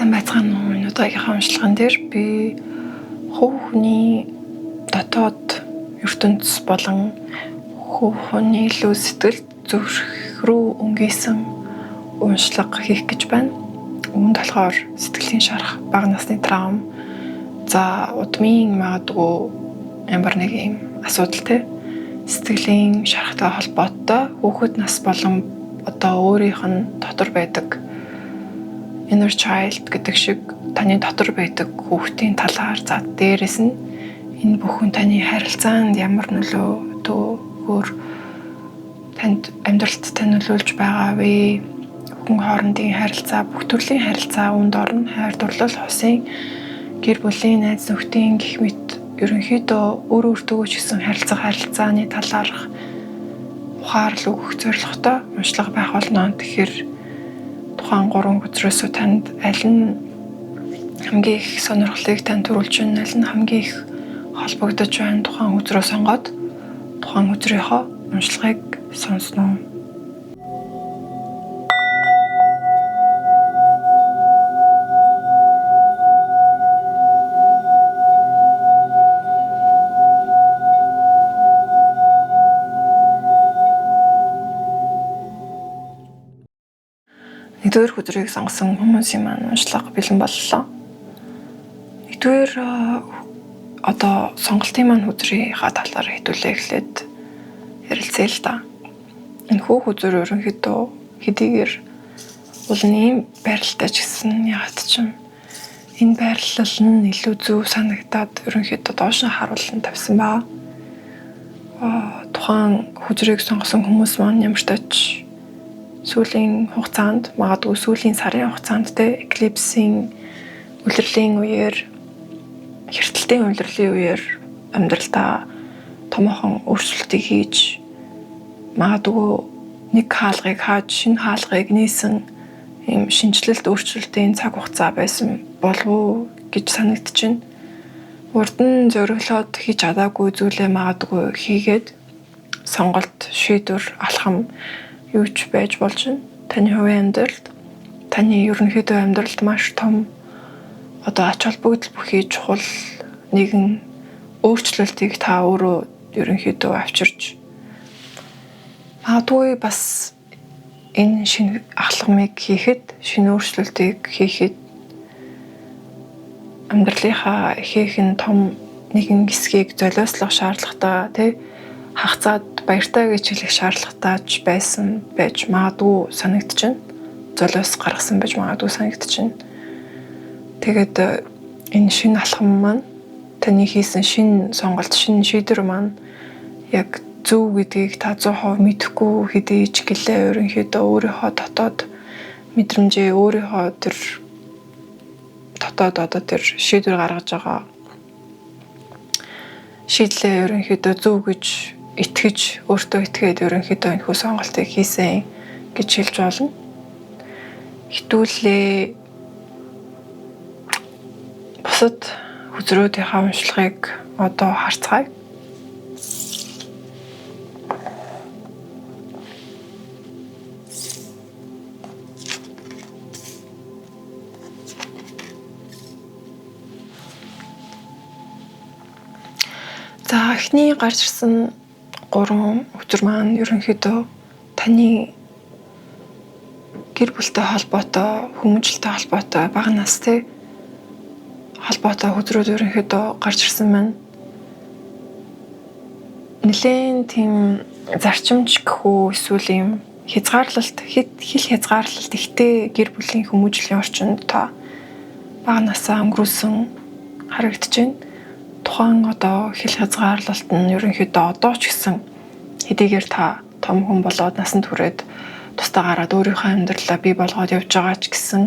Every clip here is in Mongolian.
Сайн байцгаана уу? Энэ удаагийнхаа уншлаган дээр би хүүхний дотоод ертөнцийн болон хүүхний илүү сэтгэл зүрх рүү өнгийсэн уншлага хийх гэж байна. Үүнд болохоор сэтгэлийн шарах, бага насны травм, за удмын магадгүй ямар нэг юм асуудалтай сэтгэлийн шарахтай холбоотой хүүхэд нас болон одоо өөрийнх нь дотор байдаг inner child гэдэг шиг таны дотор байдаг хүүхдийн талаар за дээрэс нь энэ бүхэн таны харилцаанд ямар нөлөө төгөөр танд амьдралд нөлөөлж байгаа вэ? Хүн хоорондын харилцаа, бүх төрлийн харилцаа үүнд орно. Хайр дурлал, хосын, гэр бүлийн найз нөхдийн гэх мэт ерөнхийдөө өөр өөртөө ч гэсэн харилцааны талаарх ухаарл өгөх зорилготой уншлага байх болно. Тэгэхээр тухайн 3 хүчрээсөө танд аль нь хамгийн их сонирхлыг танд төрүүлж байна, аль нь хамгийн их холбогдож байна тухайн хүчрээ сонгоод тухайн хүчрийнхөө уншлагыг сонсноо. Нэгдүгээр хүчрийг сонгосон хүмүүсийн маань уншлага бэлэн боллоо. Нэгдүгээр одоо сонголтын маань хүчрийнхаа талаар хэдүүлээ эхлээд ярилцъя л да. Энэ хүчрээ ерөнхийдөө хэдийгээр бол нэм байралтай ч гэсэн ягаад ч юм энэ байрлал нь илүү зөв санагдаад ерөнхийдөө доош нь харуулсан тавьсан баа. Тухайн хүчрийг сонгосон хүмүүс маань ямар ч тач сүүлийн хугацаанд магадгүй сүүлийн сарын хугацаанд те эклипсийн улирлын үеэр хэртэлтийн улирлын үеэр амьдралдаа томоохон өөрчлөлтийг хийж магадгүй нэг хаалгыг хааж шинэ хаалгыг нээсэн юм шинжилэлт өөрчлөлтийн цаг хугацаа байсан болов уу гэж санагдаж байна. Урд нь зориглоод хийж чадаагүй зүйлээ магадгүй хийгээд сонголт шийдвэр алхам юу ч байж болж байна. Таны хувийн амьдралд таны ерөнхийдөө амьдралд маш том одоо ач холбогдол бүхий чухал нэгэн өөрчлөлтийг та өөрөө ерөнхийдөө авчирч магадгүй бас энэ шинэ ахлагмыг хийхэд шинэ өөрчлөлтийг хийхэд амьдралынхаа ихээхэн том нэгэн хэсгийг золиослох шаардлагатай тий хагацаад баяртай гэж хэлэх шаардлагатай байсан байж магадгүй санагдаж байна. Золиос гаргасан байж магадгүй санагдаж байна. Тэгээд энэ шинэ алхам маань таны хийсэн шинэ сонголт, шинэ шийдвэр маань яг зөв гэдгийг та 100% мэдэхгүй хэдий ч гэлээ ерөнхийдөө өөрийнхөө дотоод мэдрэмжээ, өөрийнхөө тэр дотоод одоо тэр шийдвэр гаргаж байгаа шийдлээ ерөнхийдөө зөв гэж итгэж өөртөө итгээд ерөнхийдөө энэ хүү сонголтыг хийсэн гэж хэлж болно. Хитүүлээ бусад хүчрүүдийнхаа уншлагыг одоо харцгаая. За эхний гарч ирсэн 3 хүчир маань ерөнхийдөө таны гэр бүлтэй холбоотой, хүмүүжлтэй холбоотой, бага настай холбоотой хүчрүүд ерөнхийдөө гарч ирсэн байна. Нэлээд тийм зарчимч гэхүү эсвэл юм хязгаарлалт, хил хязгаарлалт ихтэй гэр бүлийн хүмүүжлийн орчинд та бага насаа өнгөрүүлсэн харагдаж байна. Тухайн одоо хил хязгаарлалт нь ерөнхийдөө одоо ч гэсэн хэдийгээр та том хүн болоод насанд хүрээд тусдаа гараад өөрийнхөө амьдралаа бий болгоод явж байгаа ч гэсэн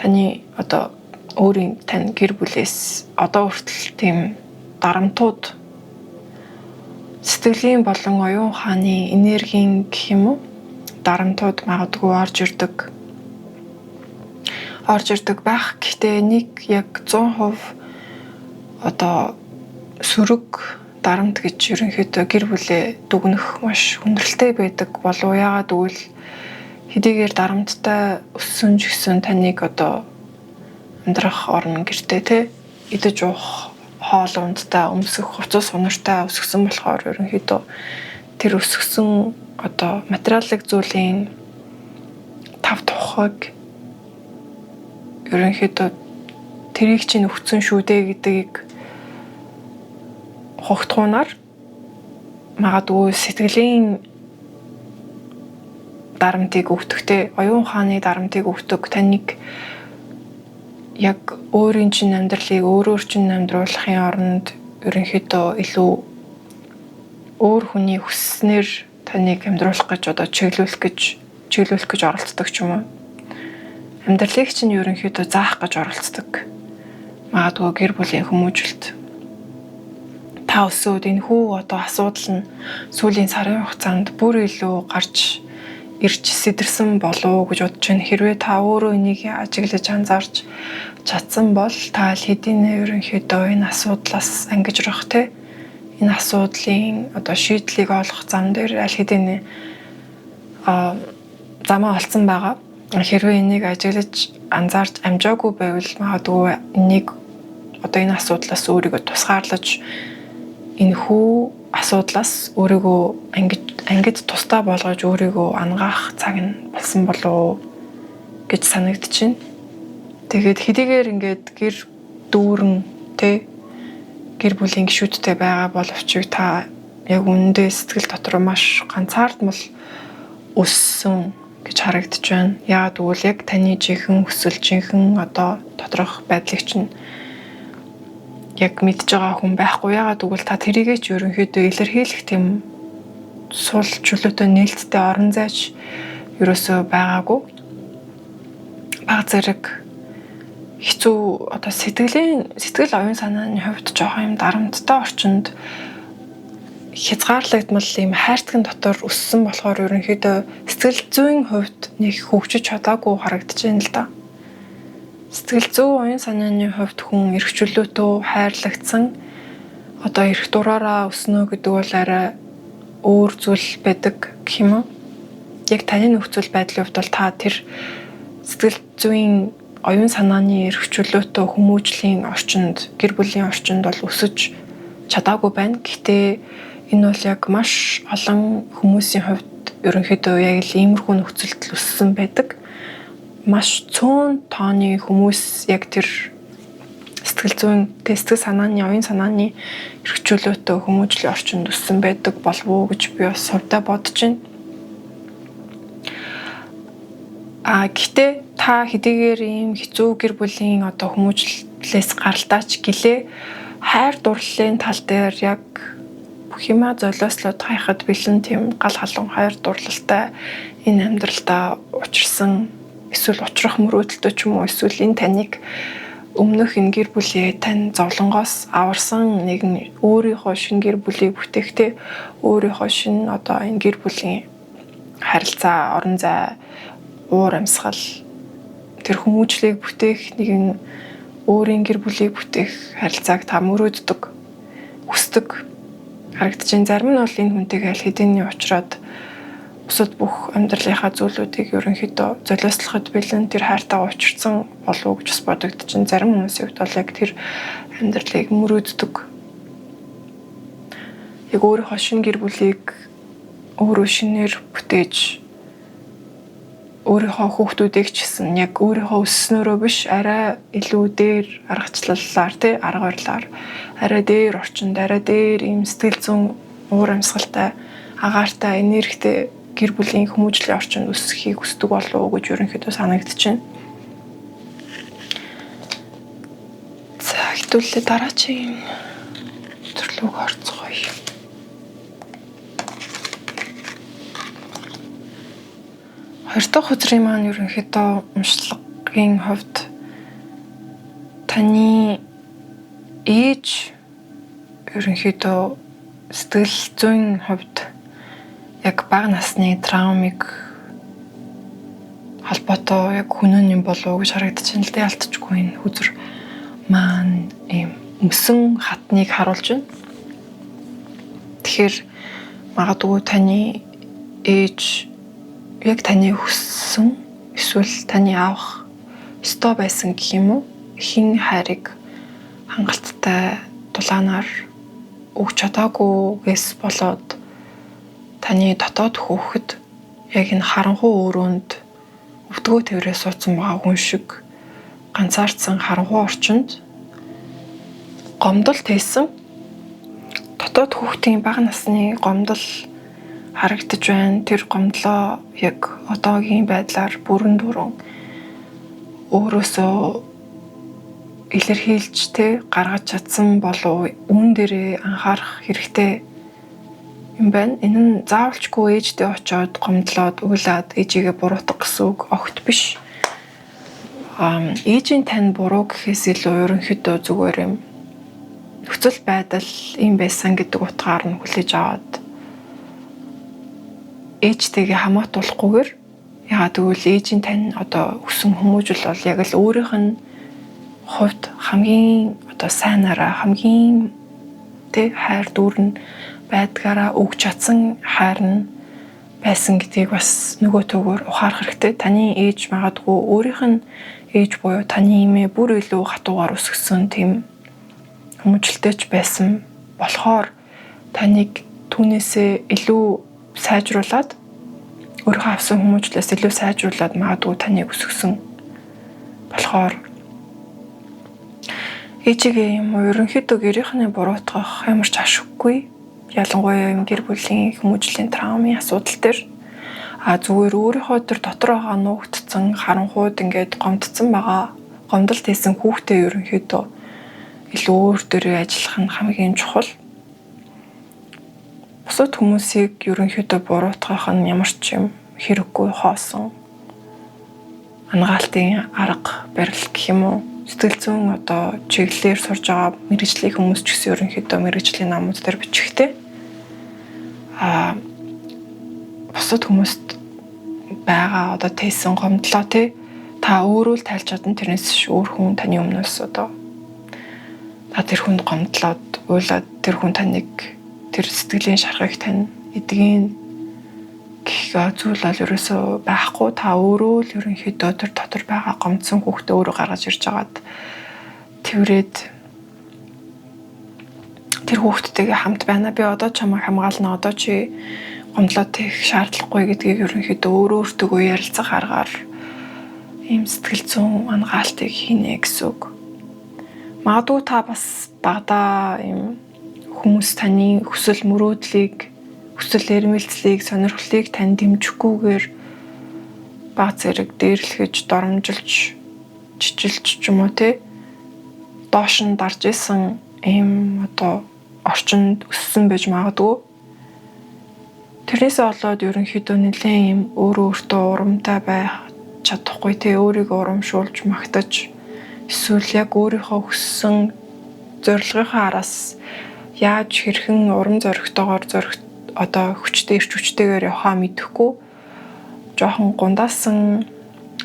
таны одоо өөрийн тань гэр бүлээс одоо хүртэл тийм дарамтууд сэтгэлийн болон оюун ухааны энергийн гэх юм уу дарамтууд магадгүй орж ирдэг байх. Гэхдээ нэг яг 100% одоо сөрөг дарамт гэж ерөнхийдөө гэр бүлээ дүгнэх маш хүндрэлтэй байдаг болов яагаад гэвэл хэдийгээр дарамттай өссөн ч гэсэн таныг одоо амьдрах орн гэртээ те идэж уух хоол ундтай өмсөх хувцас унартай өсгсөн болохоор ерөнхийдөө тэр өсгсөн одоо материалын зүйлийн тав тухайг ерөнхийдөө тэрийг чинь өгцөн шүү дээ гэдгийг хогтгоонаар магадгүй сэтгэлийн дарамтыг өгдөгтэй оюун ухааны дарамтыг өгдөг таныг яг өөрийн чинь амьдралыг өөрөөр чинь амьдруулахын оронд ерөнхийдөө илүү өөр хүний хүсснээр таныг амьдруулах гэж одоо чиглүүлэх гэж оролцдог ч юм уу. Амьдралыг чинь ерөнхийдөө заах гэж оролцдог. Магадгүй гэр бүлийн хүмүүжлэлт. Та өсөөд энэ хүү одоо асуудал нь сүүлийн сарын хугацаанд бүр илүү гарч ирж сэтэрсэн болов уу гэж бодож байна. Хэрвээ та өөрөө энийг ажиглаж анзаарч чадсан бол та хэдийнэ ерөнхийдөө энэ асуудлаас ангижрах те энэ асуудлын одоо шийдлийг олох зам дээр аль хэдийнэ замаа олцсон байгаа. Хэрвээ энийг ажиглаж анзаарч амжаагүй байвал магадгүй энийг одоо энэ асуудлаас өөрийгөө тусгаарлаж энэ хүү асуудлаас өөрийгөө ангид тусдаа болгож өөрийгөө ангаах цаг нь болсон болов гэж санагдаж байна. Тэгээд хэдийгээр ингээд гэр дүүрэн тэ гэр бүлийн гишүүдтэй байгаа боловч та яг үнэндээ сэтгэл дотор маш ганцаардмал өссөн гэж харагдаж байна. Яагаад гэвэл яг таны жинхэнэ хүсэл жинхэнэ одоо тодорхой байдлыг чинь яг мэдж байгаа хүн байхгүй. Яагаад гэвэл та тэрийгээ ч ерөнхийдөө илэрхийлэх тийм сул чөлөөтэй нээлттэй орон зайч ерөөсөө байгаагүй. Баг зэрэг хэцүү одоо сэтгэл оюун санааны хувьд жоохон юм дарамттай орчинд хязгаарлагдмал юм хайрцагын дотор өссөн болохоор ерөнхийдөө сэтгэл зүйн хувьд нэг хөгжиж чадаагүй харагдаж байна л да. Сэтгэл зүй оюун санааны хувьд хүн эрх чөлөөтэй хайрлагдсан одоо эрх дураараа өснө гэдэг бол арай өөр зүйл байдаг гэх юм уу? Яг таны нөхцөл байдлын хувьд бол та тэр сэтгэл зүйн оюун санааны эрх чөлөөтэй хүмүүжлийн орчинд гэр бүлийн орчинд бол өсөж чадаагүй байна. Гэхдээ энэ бол яг маш олон хүмүүсийн хувьд ерөнхийдөө яг л иймэрхүү нөхцөлд өссөн байдаг. Маш цөөн тооны хүмүүс яг тэр сэтгэл санааны оюун санааны эрх чөлөөтэй хүмүүжлийн орчинд өссөн байдаг болов уу гэж би бас хувьдаа бодож байна. Гэхдээ та хэдийгээр ийм хэцүү гэр бүлийн одоо хүмүүжлээс гаралтаач гэлээ хайр дурлалын тал дээр яг бүх юмаа золиослоод хайхад бэлэн тийм гал халуун хайр дурлалтай энэ амьдралдаа учирсан эсвэл учрах мөрөөдөлтөй ч юм уу эсвэл энэ таныг өмнөх энэ гэр бүлээ тань зовлонгоос аварсан нэгэн өөрийнхөө шинэ гэр бүлийг бүтээхдээ өөрийнхөө шинэ одоо энэ гэр бүлийн харилцаа, орон зай, уур амьсгал тэр хүмүүжлийг бүтээх нэгэн өөрийн гэр бүлийг бүтээх харилцааг та мөрөөддөг, хүсдэг харагдаж байна. Зарим нь бол энэ хүнтэйгээ аль хэдийнэ уулзраад бусад бүх амьдралынхаа зүйлүүдийг ерөнхийдөө золиослоход бэлэн тэр хайртайгаа учирсан болов уу гэж бас бодогдож байна. Зарим хүмүүсийн хувьд бол яг тэр амьдралыг мөрөөддөг. Яг өөрийнхөө шинэ гэр бүлийг өөрөө шинээр бүтээж өөрийнхөө хүүхдүүдийг ч гэсэн яг өөрийнхөө өсснөөрөө биш арай илүү дээр аргачлалаар арга барилаар арай дээр орчинд арай дээр ийм сэтгэл зүйн уур амьсгалтай агаартай энергитэй гэр бүлийн хүмүүжлийн орчинд өсөхийг хүсдэг болов уу гэж ерөнхийдөө санагдаж байна. За хэдүүлээ дараагийн төрлөг орцгоё. Хоёр дахь үзрийн маань ерөнхийдөө уншлагын хувьд таны ээж ерөнхийдөө сэтгэл зүйн хувьд яг бага насны травмыг холбоотой яг хүнэн юм болов уу гэж харагдаж байна л дээ, алдчихгүй энэ үзэр маань ийм өмсөн хатныг харуулж байна. Тэгэхээр магадгүй таны ээж яг таны хүссэн эсвэл таны авах ёстой байсан гэх юм уу? хэн хайрыг хангалттай дулаанаар өгч чадаагүйгээс болоод таны дотоод хүүхэд яг энэ харанхуй өрөөнд өвдгөө тэрвэрээ суудсан байгаа хүн шиг ганцаардсан харанхуй орчинд гомдол тээсэн дотоод хүүхдийн бага насны гомдол харагдаж байна. Тэр гомдлоо яг одоогийн байдлаар бүрэн дуран өөрөөсөө илэрхийлж гаргаж чадсан болов үүн дээрээ анхаарах хэрэгтэй юм байна. Энэ нь заавалчгүй ээждээ очиод гомдлоод уйлаад ээжигээ буруутгах гэсэн үг огт биш. Ээжийн тань буруу гэхээс илүү ерөнхийдөө зүгээр юм. Нөхцөл байдал ийм байсан гэдэг утгаар нь хүлээж аваад ээжтэйгээ хамаатуулахгүйгээр ягаад гэвэл ээжийн тань одоо өсөн хүмүүжил бол яг л өөрийнх нь хувьд хамгийн одоо сайнараа хамгийн хайр дүүрэн байдгаараа өгч чадсан хайр нь байсан гэдгийг бас нөгөө төгөөр ухаарах хэрэгтэй. Таны ээж магадгүй өөрийнх нь ээж буюу таны эмээ бүр илүү хатуугаар өсгсөн тийм хүмүүжлтэйч байсан болохоор таныг түүнээсээ илүү сайжруулад өөрийнхөө авсан хүмүүжлээс илүү сайжруулад магадгүй таныг өсгсөн болохоор ээжигээ юм уу ерөнхийдөө гэрийнхний буруутгах ямар ч ашиггүй. Ялангуяа юм гэр бүлийн хүмүүжлийн травмын асуудал төр зүгээр өөрийнхөө төр дотор байгаа нуугдсан харанхууд ингээд гомдсон байгаа гомдол хийсэн хүүхдээ ерөнхийдөө илүү өөр дөрөө ажиллах нь хамгийн чухал. Бусад хүмүүсийг ерөнхийдөө буруутгах нь ямар ч юм хэрэггүй хоосон ангаалтын арга барил гэх юм уу. Сэтгэл зүйн одоо чиглэлээр сурж байгаа мэрэгжлийн хүмүүс ч гэсэн ерөнхийдөө мэрэгжлийн намууд дээр бичихтэй. Бусад хүмүүст байгаа одоо тээсэн гомдлоо та өөрөө л тайлж чадна. Тэрнээс өөр хүн таны өмнөөс одоо та тэр хүнд гомдлоод уйлаад тэр хүн таныг тэр сэтгэлийн шархыг тань эдгийн гэх зүйл бол ерөөсөө байхгүй. Та өөрөө л ерөнхийдөө тэр дотор байгаа гомдсон хүүхдээ өөрөө гаргаж ирж агаад тэрвэрэд тэр хүүхдтэйгээ хамт байна. Би одоо чамайг хамгаална. Одоо чи гомдлоод тех шаардлагагүй гэдгийг ерөнхийдөө өөртөө ярилцах аргаар ийм сэтгэл зүйн ангаалтыг хийнэ гэсэн үг. Магадгүй та бас багадаа ийм хүмүүс таны хүсэл мөрөөдлийг хүсэл эрмэлзлийг сонирхлыг тань дэмжихгүйгээр баг зэрэг дээрлэхэж доромжилж чижилж ч юм уу доош нь дарж исэн ийм одоо орчинд өссөн байж магадгүй. Тэрнээсээ болоод ерөнхийдөө нэлээд ийм өөртөө урамтай байх чадахгүй өөрийгөө урамшуулж магтаж эсвэл яг өөрийнхөө хүссэн зорилгынхаа араас яаж хэрхэн урам зоригтойгоор одоо хүчтэй ирч хүчтэйгээр явахаа мэдэхгүй жоохон гундаасан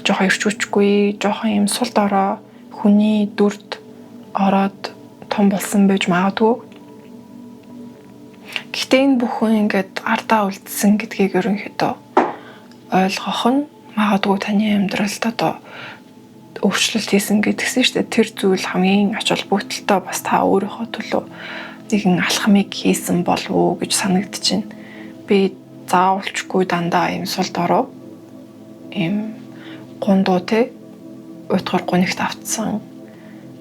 жоохон ирч хүчгүй жоохон юм сул дорой хүний дүрд ороод том болсон байж магадгүй. Гэхдээ энэ бүхэн ингээд ардаа үлдсэн гэдгийг ерөнхийдөө ойлгох нь магадгүй таны амьдралд одоо өөрчлөлт хийсэн гэдгсэн шүү дээ. Тэр зүйл хамгийн ач холбогдолтой бас та өөрийнхөө төлөө нэгэн алхмыг хийсэн болов уу гэж санагдаж байна. Би заавалчгүй дандаа ийм сул дорой ийм гундуу уйтгар гунигт автсан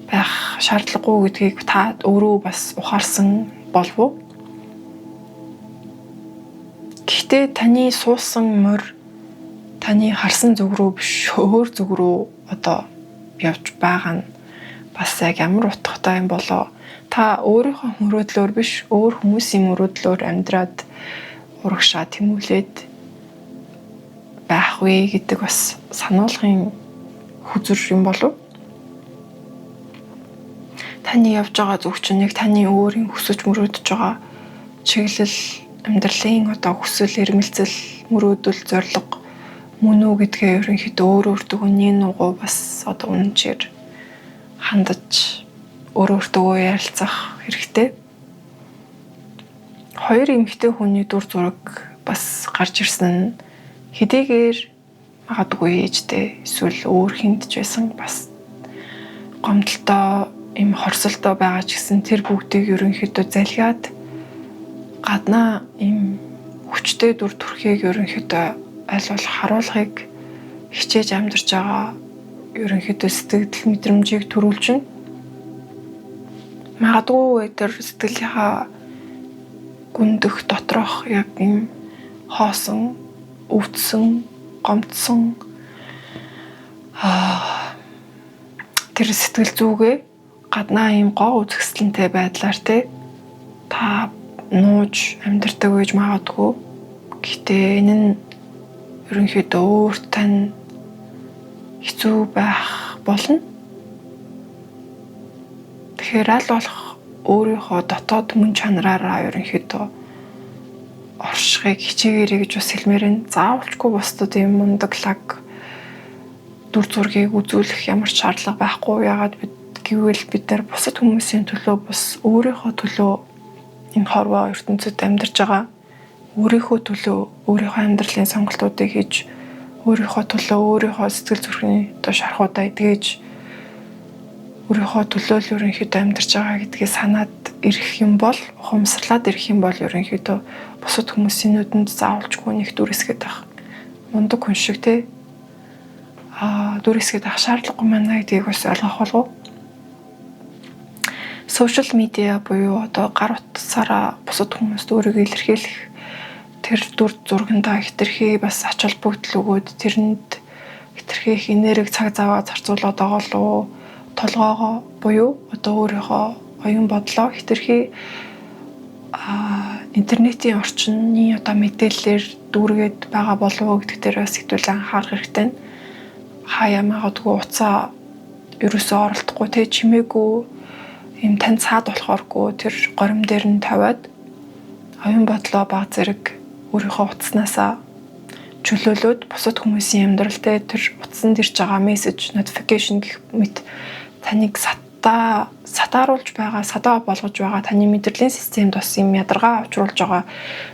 байх шаардлагагүй гэдгийг та өөрөө бас ухаарсан болов уу? Гэхдээ таны суусан морь таны харсан зүг рүү биш өөр зүг рүү одоо явж байгаа нь бас яг ямар утгатай юм болоо. Та өөрийнхөө мөрөөдлөөр биш өөр хүмүүсийн мөрөөдлөөр амьдраад урагшаа тэмүүлээд байх вэ гэдэг бас сануулгын хүзэр юм болов. Таны явж байгаа зүг чинь яг таны өөрийн хүсэж мөрөөдөж байгаа чиглэл амьдралын одоо хүсэл эрмэлзэл мөрөөдөл зорилго мөн үү гэдгээ ерөнхийдөө өөртөө нэг нугуу бас одоо үнэнчээр хандаж өөртөө ярилцах хэрэгтэй. Хоёр эмэгтэй хүний дүр зураг бас гарч ирсэн нь хэдийгээр магадгүй ээжтэй эсвэл өөр хүндж байсан бас гомдолтой им хорсолтой байгаа ч гэсэн тэр бүгдийг ерөнхийдөө залхиад гаднаа им хүчтэй дүр төрхийг ерөнхийдөө аль болох харуулахыг хичээж амьдарч байгаа ерөнхийдөө сэтгэл мэдрэмжийг төрүүлжин. Магадгүй тэр сэтгэлийнхаа гүндөх доторх яг юм хоосон, өвдсөн, гомдсон тэр сэтгэл зүгээ гаднаа ийм гоо үзэсгэлэнтэй байдлаар та нууж амьдардаг гэж магадгүй. Гэхдээ энэ нь ерөнхийдөө өөрт тань хэцүү байх болно. Тэгэхээр аль болох өөрийнхөө дотоод мөн чанараараа ерөнхийдөө оршихыг хичээгээрэй гэж бас хэлмээрэн. Заавалчгүй бусдад ийм мундаглаг дүр зургийг үзүүлэх ямар ч шаардлага байхгүй. Ягаад гэвэл бид нар бусад хүмүүсийн төлөө бас өөрийнхөө төлөө энэ хорвоо ертөнцид амьдарч байгаа. Өөрийнхөө төлөө өөрийнхөө амьдралын сонголтуудыг хийж, өөрийнхөө төлөө өөрийнхөө сэтгэл зүрхний шархуудаа эдгэж, өөрийнхөө төлөө л ерөнхийдөө амьдарч байгаа гэдгийг санаад ирэх юм бол, ухамсарлаад ирэх юм бол ерөнхийдөө бусад хүмүүсийн нүдэнд заавалчгүй нэг дүрсгээд байх. Мундаг хүн шиг дүрсгээд авах шаардлагагүй мана гэдгийг бас ойлгох болов. Сошиал медиа буюу одоо гар утсаараа бусад хүмүүст өөрийгөө илэрхийлэх тэр дүр зургандаа хэтэрхий бас ач холбогдол өгөөд тэрэнд хэтэрхийх энерги цаг заваа зарцуулаад байгаа лу толгоогоо буюу одоо өөрийнхөө оюун бодлоо хэтэрхий интернетийн орчны одоо мэдээллээр дүүргээд байгаа болов уу гэдэгт бас хэдүүл анхаарах хэрэгтэй. Хаяа магадгүй уцаа ерөөсөө оролдохгүй чимээгүй юм тань цаад болохооргүй тэр горим дээр нь тавиад оюун бодлоо баг зэрэг өөрийнхөө утаснасаа чөлөөлөөд бусад хүмүүсийн амьдралтай тэр утсанд ирж байгаа мессеж, notification гэх мэт таныг сатааруулж байгаа, садаа болгож байгаа таны мэдрэлийн системд бас юм ядаргаа авчруулж байгаа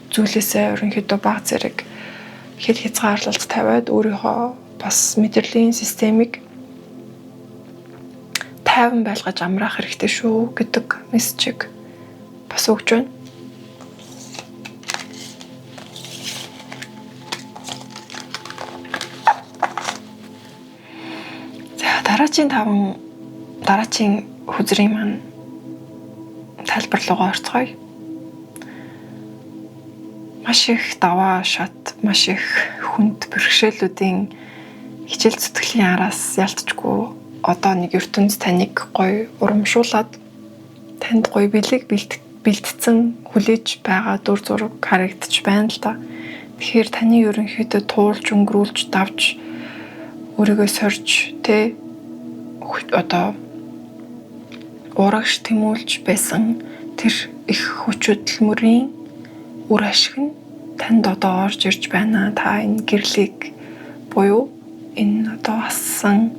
зүйлээсээ ерөнхийдөө баг зэрэг хэл хязгаарлалт тавиад өөрийнхөө бас мэдрэлийн системийг тайван байлгаж амраах хэрэгтэй шүү гэдэг мессежийг бас өгч байна. Дараагийн хүзрийн маань тайлбар руугаа орцгоё. Маш их даваа шат, маш их хүнд бэрхшээлүүдийн хичээл зүтгэлийн араас ялцчгүй одоо нэг ертөнц таныг гоё урамшуулад танд гоё бэлтгэсэн хүлээж байгаа дүр зураг харагдаж байна л да. Тэгэхээр таны ерөнхийдөө туулж өнгөрүүлж давж өөрийгөө сорж одоо урагш тэмүүлж байсан тэр их хүч хөдөлмөрийн үр ашиг нь танд одоо орж ирж байна. Та энэ гэрлийг буюу энэ одоо ассан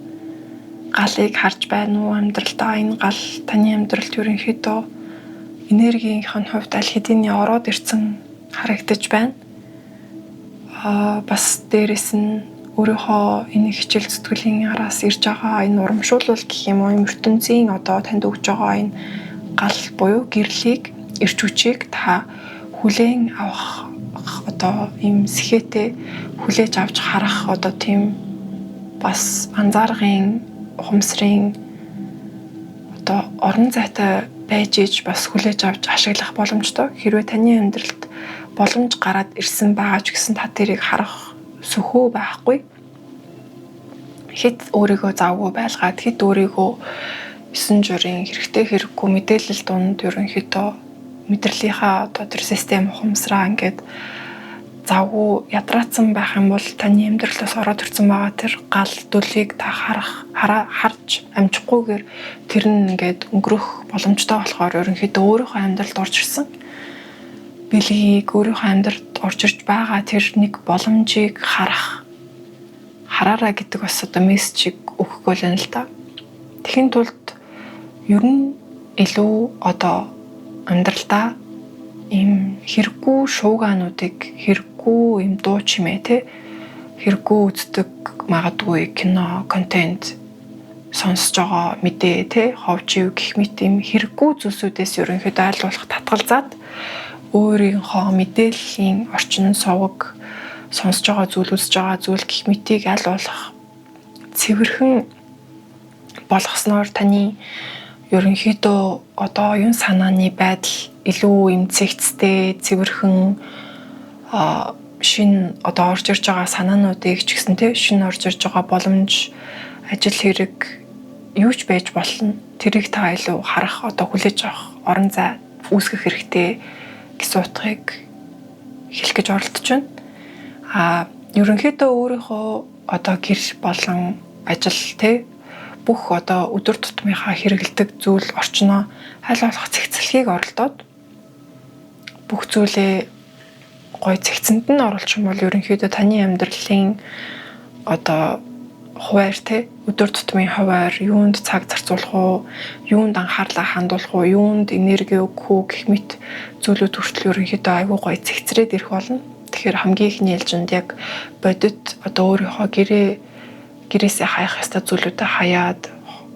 галыг харж байна уу амьдралдаа? Энэ гал таны амьдралд ерөнхийдөө энергийнхээ хувьд аль хэдийн ороод ирсэн харагдаж байна. Бас дээрэс нь өөрийнхөө энэ хичээл зүтгэлийн араас ирж байгаа энэ урамшуулал гэх юм уу, ертөнцийн одоо танд өгж байгаа энэ гал буюу гэрлийг, эрч хүчийг та хүлээн авах одоо ийм сэхэтэ хүлээж авч харах одоо тийм бас анзааргын ухамсарын одоо орон зайтай байж иж бас хүлээж авч ашиглах боломжтой. Хэрвээ таны амьдралд боломж гараад ирсэн байгаа ч гэсэн та тэрийг харах сөхөө байхгүй. Хэд өөрийгөө завгүй байлгаад хэд өөрийгөө 9 журийн хэрэгтэй хэрэггүй мэдээлэл дунд ерөнхийдөө мэдрэлийнхаа одоо тэр систем ухамсараа ингээд завгүй ядраацсан байх юм бол таны амьдралаас ороод ирсэн байгаа тэр гал дүлийг та харж амжихгүйгээр тэр нь ингээд өнгөрөх боломжтой болохоор ерөнхийдөө өөрийнхөө амьдралд орж ирсэн бэлгийг өөрийнхөө амьдралд орж ирж байгаа тэр нэг боломжийг хараараа гэдэг бас одоо мессежийг өгөх байлаа л да. Тэхийн тулд ер нь илүү одоо амьдралдаа ийм хэрэггүй шуугаануудыг хэрэггүй ийм дуу чимээ хэрэггүй үздэг магадгүй кино, контент сонсож байгаа мэдээ те ховжив гэх мэт юм хэрэггүй зүйлсүүдээс ерөнхийдөө аль болох татгалзаад өөрийнхөө мэдээллийн орчин сувг сонсож байгаа зүйл үзэж байгаа зүйл гэх мэтийг аль болох цэвэрхэн болгосноор таны ерөнхийдөө одоо оюун санааны байдал илүү эмзэгцтэй цэвэрхэн шинэ одоо орж ирж байгаа санаануудыг ч гэсэн те шинэ орж ирж байгаа боломж ажил хэрэг юу ч байж болно. Тэрийг та илүү харах одоо хүлээж авах орон зай үүсгэх хэрэгтэй гэсэн утгыг хэлэх гэж оролдож байна. Ерөнхийдөө өөрийнхөө одоо гэр болон ажил те бүх одоо өдөр тутмынхаа хэрэгэлдэг зүйл орчноо аль болох цэгцлэхийг оролдоод бүх зүйлээ гой цэгцэнд нь оруулах юм бол ерөнхийдөө таны амьдралын одоо хуваар те өдөр тутмын хуваар юунд цаг зарцуулах уу, юунд анхаарлаа хандуулах уу, юунд энерги өгөх үү гэх мэт зүйлүүд хүртэл ерөнхийдөө айгүй гоё цэгцрээд ирэх болно. Тэгэхээр хамгийн ихний ээлжинд яг бодит одоо өөрийнхөө гэрээсээ хаях ёстой зүйлүүдэд хаяад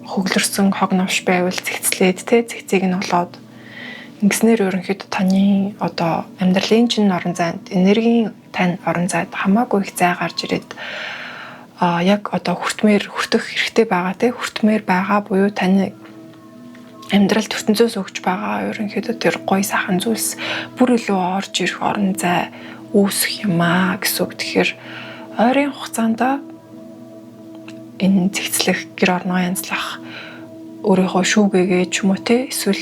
хөглөрсөн хог новш байвал цэгцлээд те цэгцийг нь олоод ингэснээр ерөнхийдөө таны одоо амьдралын чинь орон зайд энергийн тань орон зайд хамаагүй их зай гарч ирээд яг одоо хүртэх хэрэгтэй байгаа те хүртмээр байгаа буюу таны амьдралд ертөнцөөс өгч байгаа ерөнхийдөө тэр гоё сайхан зүйлс бүр илүү орж ирэх орон зай үүсэх юмаа гэсэн үг. Тэгэхээр ойрын хугацаанд энэ цэгцлэх гэр орноо янзлах өөрийнхөө шүүгээгээ ч юм уу те эсвэл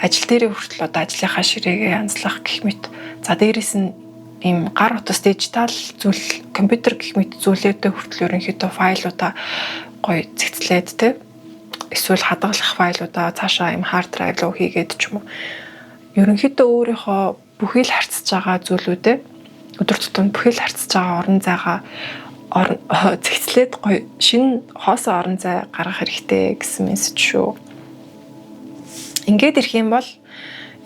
ажил дээрээ хүртэл одоо ажлынхаа ширээгээ янзлах гэх мэт за дээрээс нь ийм гар утас дижитал зүйл компьютер гэх мэт зүйлүүдэд хүртэл ерөнхийдөө файлуудаа гоё цэгцлээд те эсвэл хадгалах файлуудаа цаашаа ийм хард драйв руу хийгээд ч юм уу ерөнхийдөө өөрийнхөө бүхий л харьцаж байгаа зүйлүүдээ өдөр тутмын бүхий л харьцаж байгаа орон зайгаа цэгцлээд гоё шинэ хоосон орон зай гаргах хэрэгтэй гэсэн мессеж шүү. Ингээд ирэх юм бол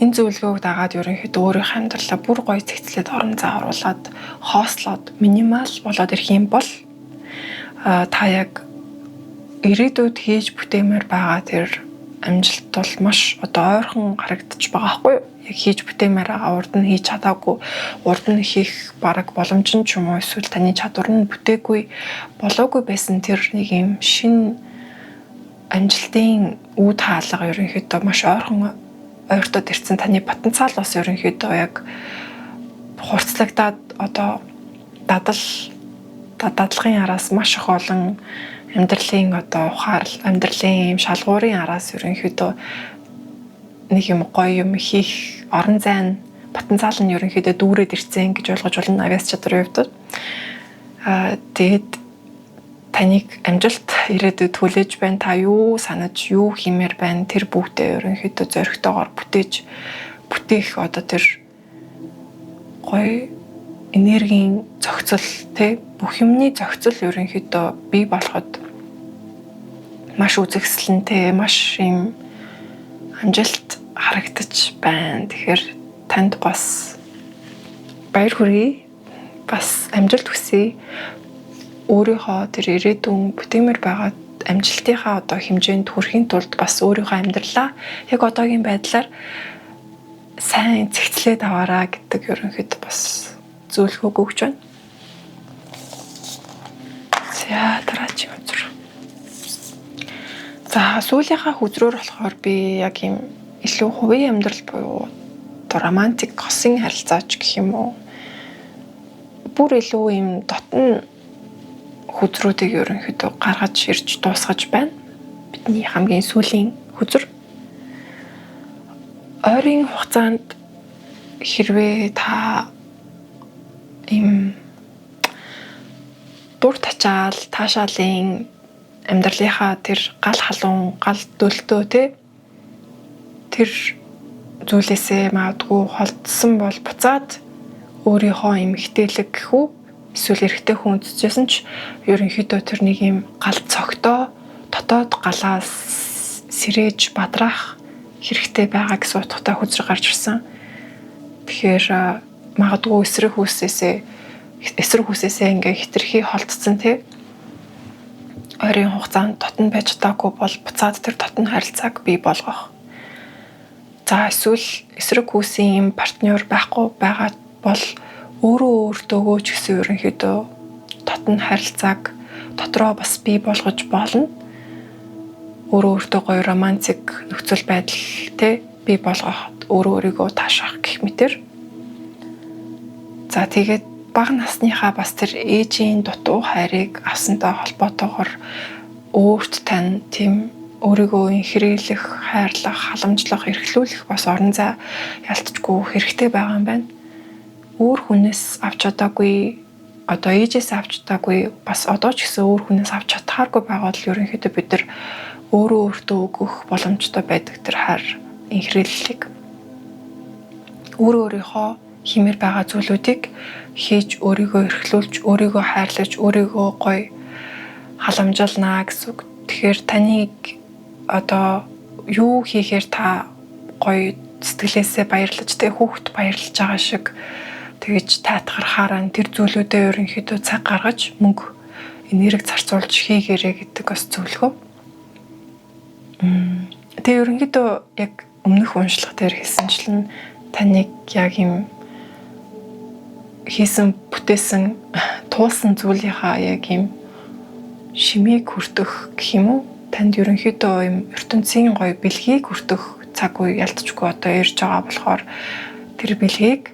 энэ зөвлөгөөг дагаад ерөнхийдөө өөрийнхөө амьдралаа бүр гоё цэгцлээд орон зай оруулаад хоослоод минимал болоод ирэх юм бол та яг ирээдүйд хийж бүтээмээр байгаа тэр амжилт бол маш одоо ойрхон харагдаж байгаа байхгүй юу? Яг хийж бүтээмээр байгаа урд нь хийж чадаагүй, урд нь хийх бараг боломж нь ч юм уу эсвэл таны чадвар нь бүтээгүй болоогүй байсан тэр нэг юм шинэ амжилтын үд хаалга ерөнхийдөө маш ойрхон ойртоод ирсэн таны потенциал бас ерөнхийдөө яг хурцлагдаад одоо дадлагын араас маш их олон амьдралын одоо ухаарл амьдралын юм шалгуурын араас ерөнхийдөө нэг юм гоё юм хийх орон зай нь потенциал нь ерөнхийдөө дүүрээд ирсэн гэж ойлгож болно авиас чадрын хувьд. Тэгээд таныг амжилт ирээдүйд хүлээж байна. Та юу санаж, юу хиймээр байна. Тэр бүгдээ ерөнхийдөө зоригтойгоор бүтээх одоо тэр гоё энергийн зохицол те бүх юмны зохицол ерөнхийдөө бий болоход маш үзэгсэлэнтэй, маш юм амжилт харагдаж байна. Тэгэхээр танд бас баяр хүргэе. Бас амжилт хүсье. Өөрийнхөө тэр ирээдүйн бүтээмээр байгаа амжилтынхаа одоо хэмжээнд хүрэхийн тулд бас өөрийнхөө амьдралаа яг одоогийн байдлаар сайн цэгцлээд аваараа гэдэг ерөнхийдөө бас зөвлөгөө өгч байна. За дараагийн үзүр. За сүүлийнхаа хүзрөөр болохоор би яг юм илүү хувийн амьдрал буюу одоо романтик хосын харилцаач гэх юм уу. Бүр илүү юм дотн хүзрүүдийг ерөнхийдөө гаргаж ирж дуусгаж байна. Бидний хамгийн сүүлийн хүзэр. Ойрын хугацаанд хэрвээ та им дур тачаал таашаалын амьдралынхаа тэр гал халуун гал дөлтөө те тэр зүйлээсээ магадгүй холдсон бол буцаад өөрийнхөө эмгтээлэг гэхүү эсвэл эрэгтэй хүн үзчихсэн ч ерөнхийдөө тэр нэг юм гал цогтоо дотоод галаас сэрэж бадраах хэрэгтэй байгаа гэсэн утгатай хүзэр гарч ирсэн. Тэгэхээр магадгүй эсрэг хүсээсээ ингээ хитрхи холдсон тий. ойрын хугацаанд дотн байж чадаагүй бол буцаад тэр дотн харилцааг бий болгох. За эсвэл эсрэг хүүсийн юм партнер байхгүй байгаа бол өөрөө өөртөө ч гэсэн ерөнхийдөө дотн харилцааг дотроо бас бий болгож болно. Өөртөө гоё романтик нөхцөл байдал бий болгоход өөрийгөө таашаах гэх мэтэр. За тэгээд бага насныхаа бас тэр ээжийн дутуу хайрыг авсантай холбоотойгоор өөрт тань тийм өөрийгөө инхрийлэх, хайрлах, халамжлах, эрхлүүлэх бас орон зай ялцчгүй хэрэгтэй байгаа юм байна. Өөр хүнээс авч чадаагүй, одоо ээжээс авч чадаагүй, бас одоо ч гэсэн өөр хүнээс авч чадхааргүй байгаа бол ерөнхийдөө бид нар өөртөө өгөх боломжтой байдаг тэр хайр, инхрийллийг өөрийнхөө хэмээр байгаа зүйлүүдийг хийж өөрийгөө эрхлүүлж, өөрийгөө хайрлаж, өөрийгөө гоё халамжилнаа гэсэн үг. Тэгэхээр таныг одоо юу хийхээр та гоё сэтгэлээсээ баярлаж, хүүхэд баярлаж байгаа шиг тэгэж таатгархаараа тэр зүйлүүдээ ерөнхийдөө цаг гаргаж мөнгө энерги зарцуулж хийгээрэй гэдэг бас зөвлөгөө. Тэгээ ерөнхийдөө яг өмнөх уншлага дээр хэлсэнчлэн таныг яг юм хийсэн, бүтээсэн, туулсан зүйлийнхаа яг юм шимийг хүртэх гэх юм уу? Танд ерөнхийдөө юм ертөнцийн гоё бэлгийг хүртэх цаг үе ялцчгүй одоо ирж байгаа болохоор тэр бэлгийг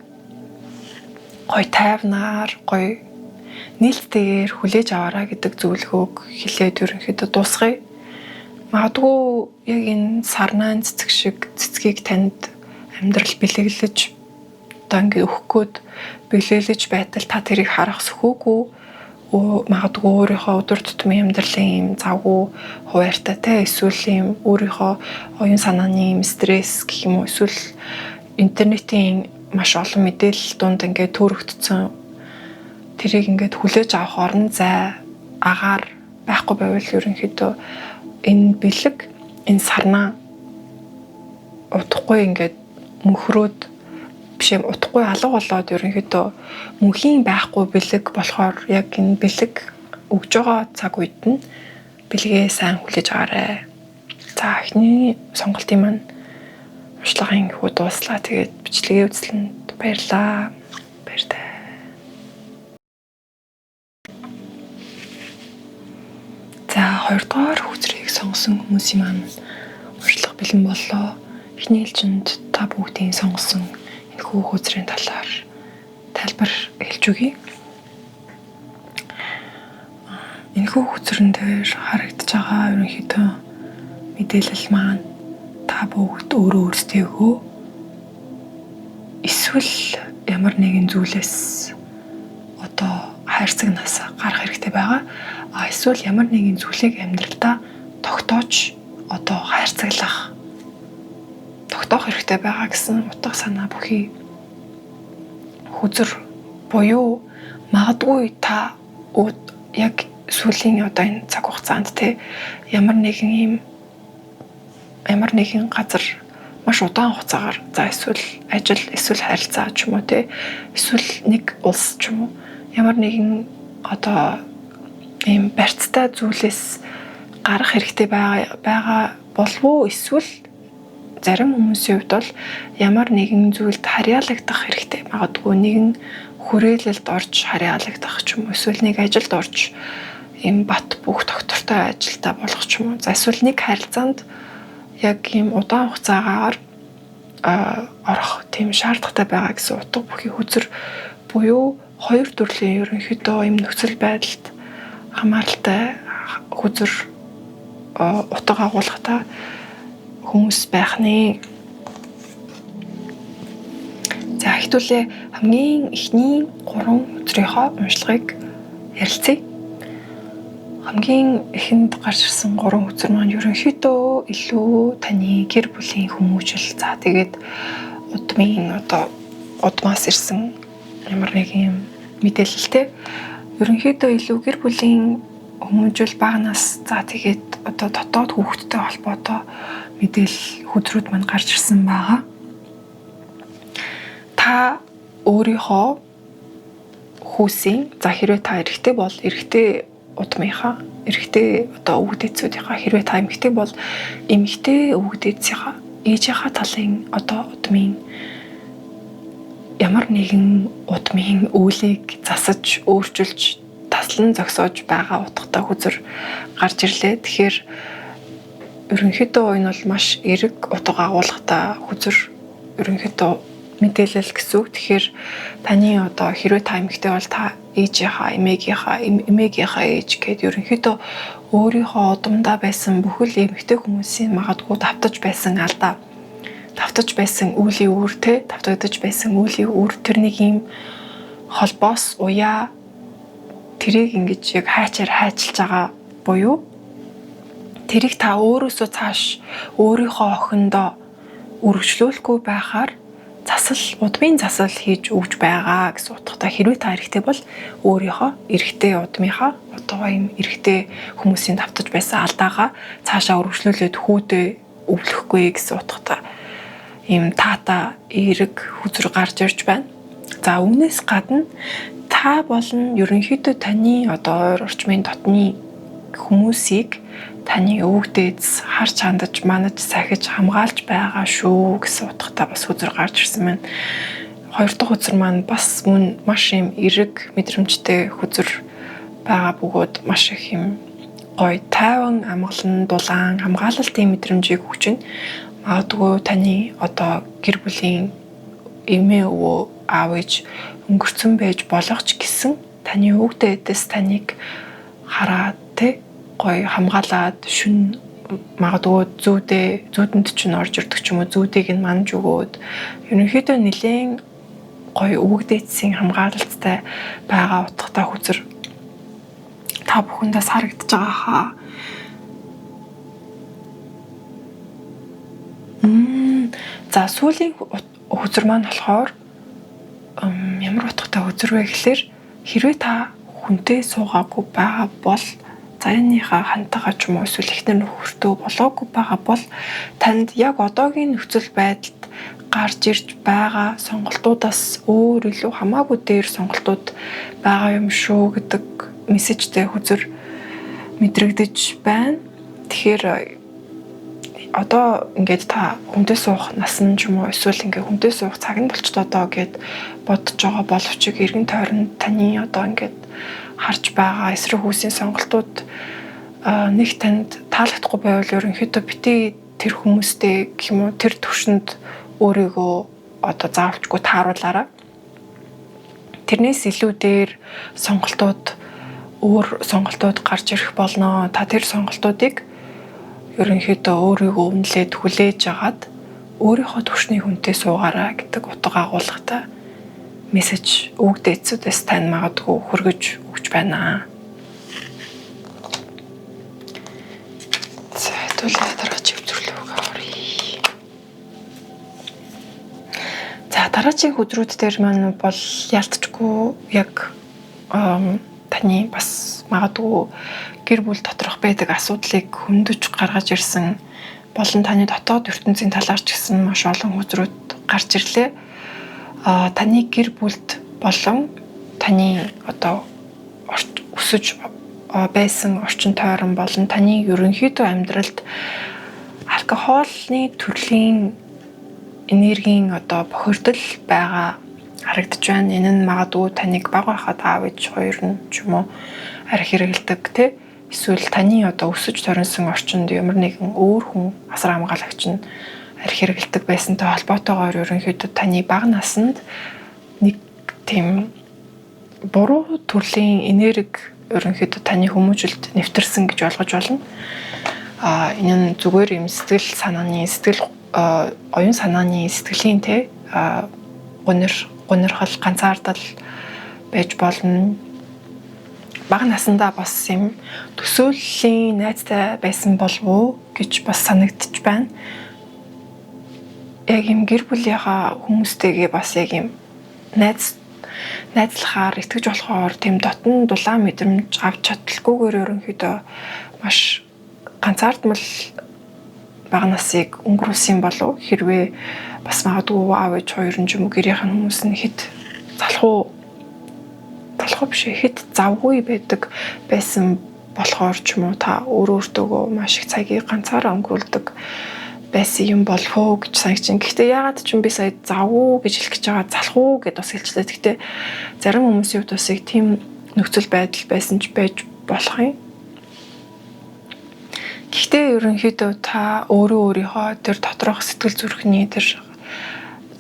гоё тайвнаар, гоё нээлттэйгээр хүлээж аваарай гэдэг зөвлөгөөг хэлээд ерөнхийдөө дуусгая. Магадгүй яг энэ сарнаан цэцэг шиг цэцгийг танд амьдрал бэлэглэж одоо ингэ өгөх гээд бэлээлж байтал та тэрийг харах сөхөөгүй, магадгүй өөрийнхөө өдөр тутмын амьдралын юм завгүй хуваартай эсвэл юм өөрийнхөө оюун санааны юм стресс гэх юм уу, эсвэл интернетийн маш олон мэдээлэл дунд ингээд төрөгдсөн тэрийг ингээд хүлээж авах орон зай агаар байхгүй байвал ерөнхийдөө энэ бэлэг, энэ сарнаа удахгүй ингээд мөнхрөөд бишээ утахгүй алга болоод ерөнхийдөө мөнхийн байхгүй бэлэг болохоор яг энэ бэлэг өгж байгаа цаг үед нь бэлгээ сайн хүлээж аваарай. За эхний сонголтын маань уншлагын хүү дууслаа. Тэгээд бичлэгээ үзлэнд баярлаа. Баяртай. За хоёрдугаар хөгжрийг сонгосон хүмүүсийн маань уншлага бэлэн боллоо. Эхний ээлжинд та бүгдийн сонгосон энэхүү хөгжрийн талаар тайлбар хэлж өгье. Энэхүү хөгжрөн дээр харагдаж байгаа ерөнхийдөө мэдээлэл маань та бүгд өөрөө өөрсдийгөө эсвэл ямар нэгэн зүйлээс одоо хайрцагнаас гарах хэрэгтэй байгаа. Эсвэл ямар нэгэн зүйлийг амьдралдаа тогтоож одоо хайрцаглах тогтоох хэрэгтэй байгаа гэсэн утга санаа бүхий хүзэр буюу магадгүй та яг сүүлийн одоо энэ цаг хугацаанд ямар нэгэн газар маш удаан хугацаагаар за эсвэл ажил эсвэл харилцаа ч юм уу эсвэл нэг улс ч юм уу ямар нэгэн одоо ийм барьцтай зүйлээс гарах хэрэгтэй байгаа болов уу эсвэл зарим хүмүүсийн хувьд бол ямар нэгэн зүйлд харьяалагдах хэрэгтэй. Магадгүй нэгэн хүрээлэлд орж харьяалагдах ч юм уу эсвэл нэг ажилд орж ийм бат бөх доктортой ажилдаа болох ч юм уу. За эсвэл нэг харилцаанд яг ийм удаан хугацаагаар орох тийм шаардлагатай байгаа гэсэн утга бүхий хүзэр буюу хоёр төрлийн ерөнхийдөө ийм нөхцөл байдалд хамааралтай хүзэр утга агуулгатай хүмүүс байх нэ. За хэвтүүлээ хамгийн эхний 3 хүзрийнхоо уншлагыг ярилцъя. Хамгийн эхэнд гарч ирсэн 3 хүзэр маань ерөнхийдөө илүү таны гэр бүлийн хүмүүжил. За тэгээд удмаас ирсэн ямар нэгэн мэдээлэлтэй. Ерөнхийдөө илүү гэр бүлийн хүмүүжил багнаас за тэгээд одоо дотоод хүүхэдтэй холбоотой мэдээлэл хүзрүүд маань гарч ирсэн байгаа. Та өөрийнхөө хүүсийн за хэрвээ та эрэгтэй бол эрэгтэй удмынхаа эрэгтэй одоо өвгдээцүүдийнхаа хэрвээ та эмэгтэй бол эмэгтэй өвгдээцийнхаа ээжийнхаа талын одоо удмын ямар нэгэн удмын үйлийг засаж өөрчилж таслан зогсоож байгаа утгатай хүзэр гарч ирлээ. Тэгэхээр ерөнхийдөө энэ бол маш эрэг утга агуулгатай хүзэр ерөнхийдөө мэдээлэл гэсэн үг. Тэгэхээр таны одоо хэрвээ та эмэгтэй бол та ээжийнхаа, эмээгийнхаа ээж гэд ерөнхийдөө өөрийнхөө удамдаа байсан бүхэл эмэгтэй хүмүүсийн магадгүй давтаж байсан алдаа, давтаж байсан үеийн үр давтагдаж байсан үеийн үр тэрнийг ийм холбоос уяа тэрийг ингэж яг хайчаар хайчилж байгаа буюу тэрийг та өөрөөсөө цааш өөрийнхөө охиндоо үргэлжлүүлэхгүй байхаар удмын засал хийж өгж байгаа гэсэн утгатай. Хэрвээ та эрэгтэй бол өөрийнхөө эрэгтэй удмынхаа одоо ийм эрэгтэй хүмүүсийн давтаж байсан алдаагаа цаашаа үргэлжлүүлээд хүүдээ өвлөхгүй гэсэн утгатай. Ийм таата эрэг хүзэр гарч ирж байна. За үүнээс гадна та болон ерөнхийдөө таны одоо орчмын дотны хүмүүсийг таны өвгдөөц харж хандаж манаж сахиж хамгаалж байгаа шүү гэсэн утгатай бас хүзэр гарч ирсэн байна. Хоёр дахь хүзэр маань бас мөн маш юм эрэг мэдрэмжтэй хүзэр байгаа бөгөөд маш их юм гоё тайван амгалан дулаан хамгаалалтын мэдрэмжийг өгч байна. Магадгүй таны одоо гэр бүлийн эмээ өвөө аав ээж өнгөрцөн байж болох ч гэсэн таны өвгдөөдөөс таныг хараад гоё хамгаалаад шүн магадгүй зүүдэнд ч н орж ирдэг ч юм уу зүүдийг нь манж өгөөд ерөнхийдөө нэлээд гоё өвгдөөцийн хамгаалалттай байгаа утгатай хүзэр та бүхэндээс харагдаж байгаа хаа. За сүүлийн хүзэр маань болохоор ямар утгатай хүзэр вэ гэхээр хэрвээ та хүнтэй суугаагүй байгаа бол заяаныхаа хантайгаа ч юм уу эсвэл эхнэр нөхөртөө болоогүй байгаа бол танд яг одоогийн нөхцөл байдалд гарч ирж байгаа сонголтуудаас өөр илүү хамаагүй дээр сонголтууд байгаа юм шүү гэдэг мессежтэй хүзэр мэдрэгдэж байна. Тэгэхээр одоо ингээд та хүнтэй суух насан ч юм уу эсвэл ингээд хүнтэй суух цаг нь болчиход одоо гэд бодож байгаа боловч эргэн тойронд таны одоо ингээд харж байгаа эсрэг хүүсийн сонголтууд нэг танд таалагдахгүй байвал ерөнхийдөө бити тэр хүмүүстэй гэх юм уу тэр төвшөнд өөрийгөө одоо заавчгүй тааруулаарай. Тэрнээс илүү дээр өөр сонголтууд гарч ирэх болно. Та тэр сонголтуудыг ерөнхийдөө өөрийгөө үнэлээд хүлээж агаад өөрийнхөө төвшний хүнтэй суугаарай гэдэг утга агуулгатай мессеж өвгдөөцүүдээс тань магадгүй хүргэж өгч байна. За хэдүүлээ дараагийн хөтөлбөрөөр оръё. За дараагийн хөтөлбөрүүд дээр маань бол ялцчгүй яг таны бас магадгүй гэр бүл доторх байдаг асуудлыг хөндөж гаргаж ирсэн болон таны дотоод ертөнцийн талаар ч гэсэн маш олон хөтөлбөрүүд гарч ирлээ. Таны гэр бүлд болон таны одоо өсөж байсан орчин тойрон болон таны ерөнхийдөө амьдралд алкогольны төрлийн энергийн одоо бохирдол байгаа харагдаж байна. Энэ нь магадгүй таныг бага байхад аав ээж хоёр нь ч юм уу арх хэрэгэлдэг эсвэл таны одоо өсөж торинсон орчинд ямар нэгэн өөр хүн асар хамгаалагч нь арх хэрэгэлдэг байсантай холбоотойгоор ерөнхийдөө таны бага наснд нэг тийм буруу төрлийн энерги ерөнхийдөө таны хүмүүжилд нэвтэрсэн гэж ойлгож болно. Энэ нь зүгээр юм оюун санааны сэтгэлийн гунирхал ганцаардал байж болно. Бага насандаа бас юм төсөөллийн найзтай байсан болов уу гэж бас санагдчих байна. Яг юм гэр бүлийнхаа хүмүүстэйгээ бас яг юм найзлахаар итгэж болохоор тийм дотн дулаан мэдрэмж авч чадлаггүйгээр ерөнхийдөө маш ганцаардмал бага насыг өнгөрүүлсэн болов хэрвээ бас магадгүй аав ээж хоёр нь ч юм уу гэрийнхэн хүмүүс нь хэд залхуу биш хэд завгүй байдаг байсан болохоор ч юм уу та өөртөөгөө маш их цагийг ганцаараа өнгөрүүлдэг байсан юм болов уу гэж санагчин. Гэхдээ яагаад ч юм би сая завгүй гэж хэлэх гэж байгаа, залах уу гэд бас хэлчихлээ. Гэхдээ зарим хүмүүсийн хувьд бас яг тийм нөхцөл байдал байсан ч байж болох юм. Гэхдээ ерөнхийдөө та өөрийнхөө тэр доторх сэтгэл зүрхний тэр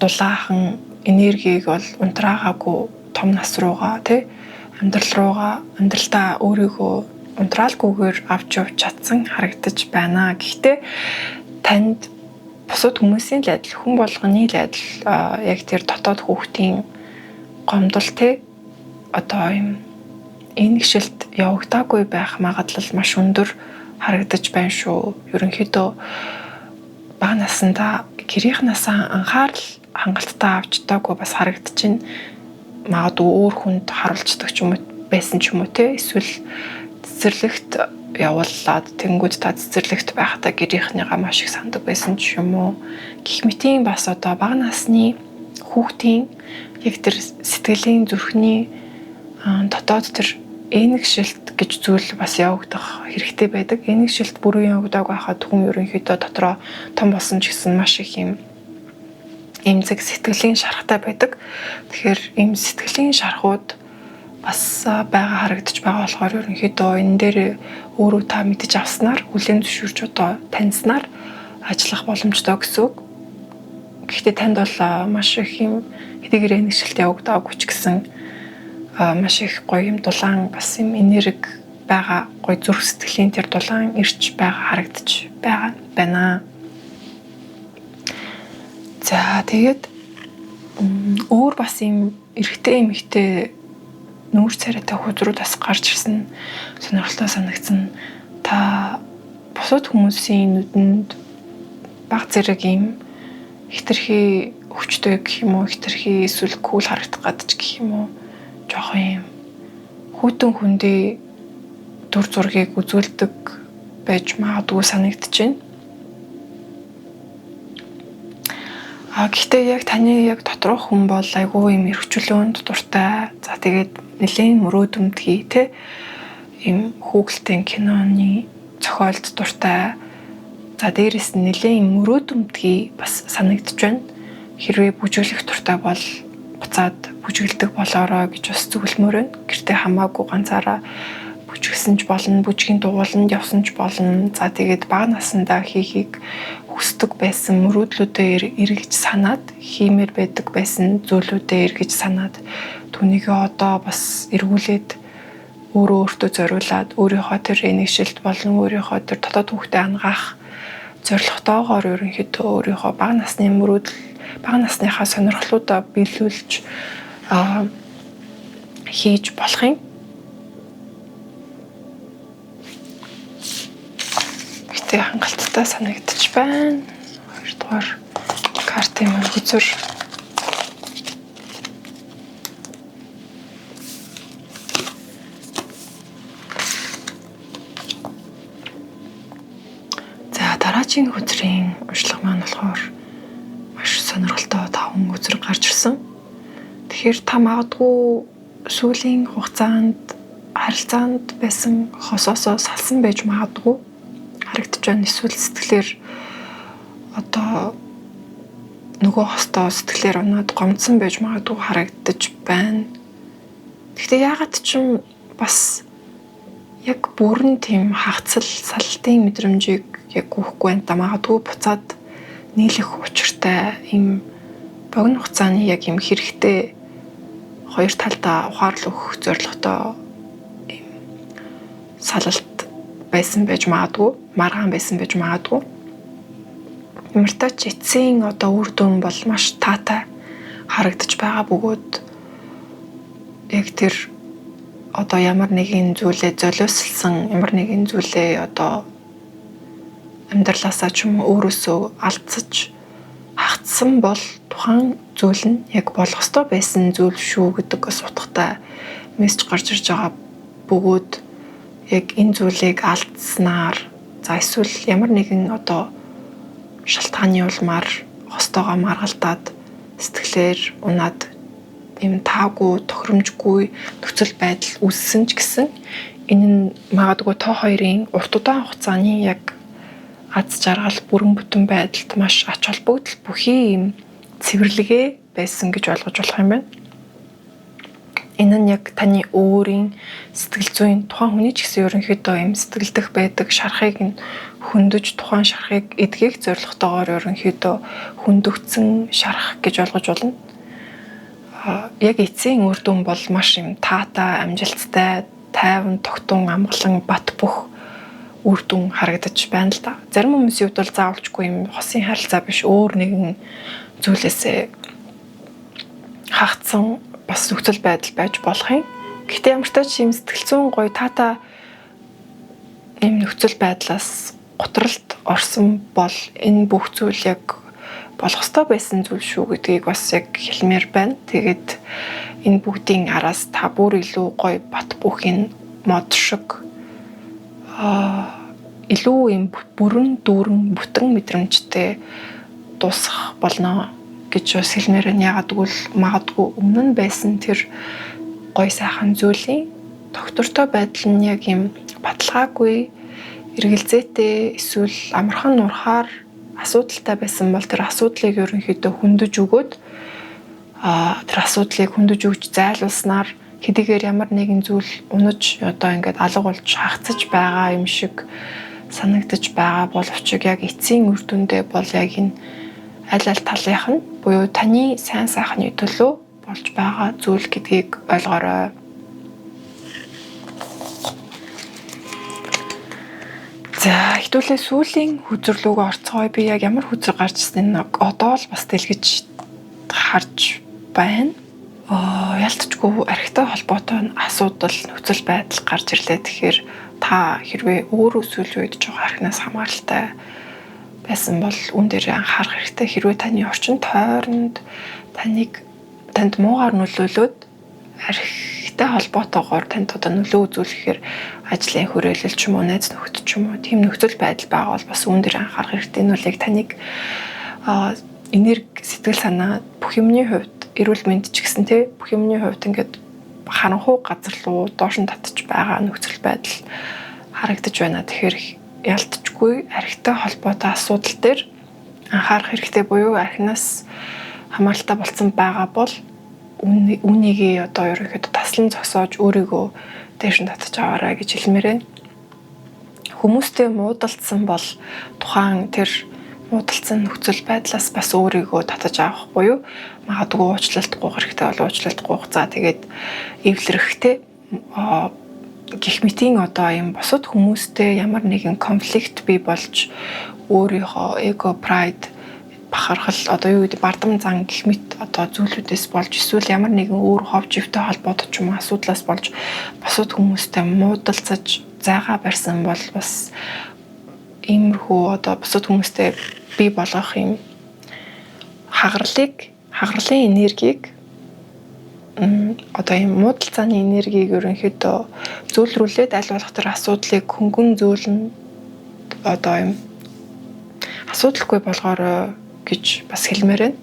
дулаахан энергийг бол унтраагаагүй том нас руугаа амьдралдаа өөрийгөө унтраалгүйгээр авч явж чадсан харагдаж байна. Гэхдээ танд бусад хүмүүсийн л адил, хүн болгоны л адил яг тэр дотоод хүүхдийн гомдол одоо юм энэгшилт явагдаагүй байх магадлал маш өндөр харагдаж байна шүү. Ерөнхийдөө бага насндаа гэрийнхнаасаа анхаарал хангалттай авч таагүй бас харагдаж байна. Магадгүй өөр хүнд харуулцдаг ч юм уу байсан ч юм уу эсвэл цэцэрлэгт явуулаад тэнгууд та цэцэрлэгт байхдаа гэрийнхнийгаа маш их сандаг байсан ч юм уу. Гэх мэтийн бас одоо бага насны хүүхдийн яг тэр сэтгэлийн зүрхний дотоод тэр энэгшилт гэж зүйл бас явагдах хэрэгтэй байдаг. Энэгшилт бүрэн явагдааг байхад хүн ерөнхийдөө дотроо том болсон ч гэсэн маш их юм эмзэг сэтгэлийн шарахтай байдаг. Тэгэхээр ийм сэтгэлийн шарахууд бас байгаа харагдаж байгаа болохоор ерөнхийдөө энэ дээр өөрөө та мэдэж авснаар хүлээн зөвшөөрч одоо таньснаар ажиллах боломжтой гэсэн үг. Гэхдээ танд бол маш их юм хэдийгээр энэгшилт явагдаагүй ч гэсэн маш их гоё юм дулаан бас юм энерги байгаа, гоё зүрх сэтгэлийн тэр дулаан ирж байгаа харагдаж байна. За тэгээд өөр бас юм эрэгтэй эмэгтэй нүүр царайтай хүзрүүдээс гарч ирсэн сонирхолтой санагдсан. Та бусад хүмүүсийн нүдэнд баг зэрэг юм хитрхи өвчтэй гэх юм уу, хитрхи эсвэл кул харагдах гадч гэх юм уу, жоохон юм хүйтэн хүндээ дүр зургийг үзүүлдэг байж магадгүй санагдаж байна. Гэхдээ яг таны яг доторх хүн бол айгүй юм эрхчлөөнд дуртай. За тэгээд нэлээд мөрөөдмөдгий ийм хүүхэлдэйн киноны зохиолд дуртай. За дээрэс нь нэлээд мөрөөдмөдгий бас санагдаж байна. Хэрвээ бүжиглэх дуртай бол буцаад бүжиглдэг болоорой гэж бас зөвлөмөр байна. Гэртээ хамаагүй ганцаараа бүжиглсэн ч болно, бүжгийн дугууланд явсан ч болно. За тэгээд бага насндаа хийхийг хүсдэг байсан мөрөөдлүүдээ эргэж санаад, хиймээр байдаг байсан зүйлүүдээ эргэж санаад түүнийгээ одоо бас эргүүлээд өөртөө зориулаад өөрийнхөө тэр энэгшилт болон өөрийнхөө тэр дотоод хүүхдэд ангаах зорилготойгоор ерөнхийдөө өөрийнхөө бага насны мөрөөдөл, бага насныхаа сонирхлуудаа биелүүлж хийж болох юм. Гэтэ хангалттай санагдаж байна. Хоёрдугаар картын үзүр. За дараагийн үзрийн уншлага маань болохоор маш сонирхолтой 5 үзрэг гарч ирсэн. Тэгэхээр та магадгүй сүүлийн хугацаанд харилцаанд байсан хосоосоо салсан байж магадгүй харагдаж байна. Эсвэл сэтгэлээр одоо нөгөө хостоо сэтгэлээр унаад гомдсон байж магадгүй харагдаж байна. Гэхдээ яагаад ч юм бас яг бүрэн тийм хагацл салтын мэдрэмжийг яг гүйхгүй байна. Магадгүй буцаад нийлэх учиртай юм богино хугацааны яг юм хэрэгтэй хоёр талдаа ухаарлал өгөх зорилготой юм салалт байсан байж магадгүй, маргаан байсан байж магадгүй. Ямартаач эцсийн одоо үр дүн бол маш таатай харагдаж байгаа бөгөөд яг тэр одоо ямар нэгэн зүйлээ золиослсон, ямар нэгэн зүйлээ одоо амьдралаасаа ч юм уу өөрөөсөө алдсаж хагцсан бол тухайн зүйл нь яг болох ёстой байсан зүйл шүү гэдэг бас утгатай мессеж гарч ирж байгаа бөгөөд яг энэ зүйлийг алдснаар за эсвэл ямар нэгэн одоо шалтгааны улмаар хостоогоо маргалдаад сэтгэлээр унаад ийм таагүй тохиромжгүй нөхцөл байдал үүссэн ч гэсэн энэ нь магадгүй та хоёрын урт удаан хугацааны яг аз жаргал бүрэн бүтэн байдалд маш ач холбогдол бүхий юм цэвэрлэгээ байсан гэж ойлгож болох юм байна. Энэ нь яг таны өөрийн сэтгэл зүйн тухайн хүний ч гэсэн ерөнхийдөө юм сэтгэлдэх байдаг шарахыг нь хөндөж тухайн шарахыг эдгээх зорилготойгоор ерөнхийдөө хөндөгдсөн шарах гэж ойлгож болно. Яг эцсийн үр дүн бол маш юм таатай, амжилттай, тайван, тогтун, амгалан, бат бөх үр дүн харагдаж байна л да. Зарим хүмүүсийн хувьд бол заавалчгүй юм хосын харилцаа биш өөр нэгэн зүйлээсээ хаагцсан бас нөхцөл байдал байж болох юм. Гэхдээ ямар ч тач юм сэтгэл зүйн гоё таатай юм нөхцөл байдлаас готролд орсон бол энэ бүх зүйл яг болох ёстой байсан зүйл шүү гэдгийг бас яг хэлмээр байна. Тэгээд энэ бүгдийн араас та бүр илүү гоё бат бүхийн мод шиг илүү юм бүрэн дүүрэн бүтэн мэдрэмжтэй дуусах болно гэж бас хэлмээр нь яагаад гэвэл магадгүй өмнө нь байсан тэр гоё сайхан зүйлийн доктортой байдал нь яг юм баталгаагүй эргэлзээтэй эсвэл амархан нурхаар асуудалтай байсан бол тэр асуудлыг ерөнхийдөө хөндөж өгөөд тэр асуудлыг хөндөж өгч зайлуулснаар хэдийгээр ямар нэгэн зүйл унаж одоо ингээд алга болж хагцаж байгаа юм шиг санагдаж байгаа боловч яг эцсийн үр дүндээ бол яг энэ аль талынх нь буюу таны сайн сайхны төлөө болж байгаа зүйл гэдгийг ойлгоорой. За хэдүүлээ сүүлийн хүзрлүүгөө орцгоё. Би яг ямар хүзэр гарч ирсэн нэг одоо л бас дэлгэж харж байна. Ялцчгүй архитай холбоотой асуудал нөхцөл байдал гарч ирлээ. Тэгэхээр та хэрвээ өөрөө сүүлийн үед жоохон архинаас хамааралтай байсан бол үн дээр анхаарах хэрэгтэй. Хэрвээ таны орчин тойронд танд муугаар нөлөөлөөд архитай холбоотойгоор танд одоо нөлөө үзүүлэхээр ажлын хүрээлэл ч юм уу, найз нөхөд ч юм уу, тийм нөхцөл байдал байгаа бол бас үн дээр анхаарах хэрэгтэй. Энэ бол яг таныг энерги, сэтгэл санаа бүх юмны хувьд эрүүл мэнд ч гэсэн бүх юмны хувьд ингээд харанхуй газар руу доош нь татж байгаа нөхцөл байдал харагдаж байна. Тэгэхээр ялтчгүй архитай холбоотой асуудал дээр анхаарах хэрэгтэй буюу архинаас хамааралтай болсон байгаа бол үнийгээ одоо ерөнхийдөө таслан зогсоож өөрийгөө дээш нь татж аваарай гэж хэлмээр байна. Хүмүүстэй муудалцсан бол тухайн тэр муудалцсан нөхцөл байдлаас бас өөрийгөө татаж авах буюу магадгүй уучлалт гуйх хэрэгтэй бол уучлалт гуйх. За тэгээд эвлэрэхтэй гэх мэтийн одоо юм бусад хүмүүстэй ямар нэгэн конфликт бий болж өөрийнхөө эго, прайд, бахархал одоо юу гэдэг бардам зан гэх мэт одоо зүйлүүдээс болж эсвэл ямар нэгэн өөр хов живтэй холбоотой ч юм уу асуудлаас болж бусад хүмүүстэй муудалцаж зайгаа барьсан бол бас иймэрхүү одоо бусад хүмүүстэй бий болгох юм хагарлын энергийг одоо юм муудалцааны энергийг ерөнхийдөө зөөлрүүлээд аль болох тэр асуудлыг хөнгөн зөөлнө одоо юм асуудалгүй болгоорой гэж бас хэлмээр байна.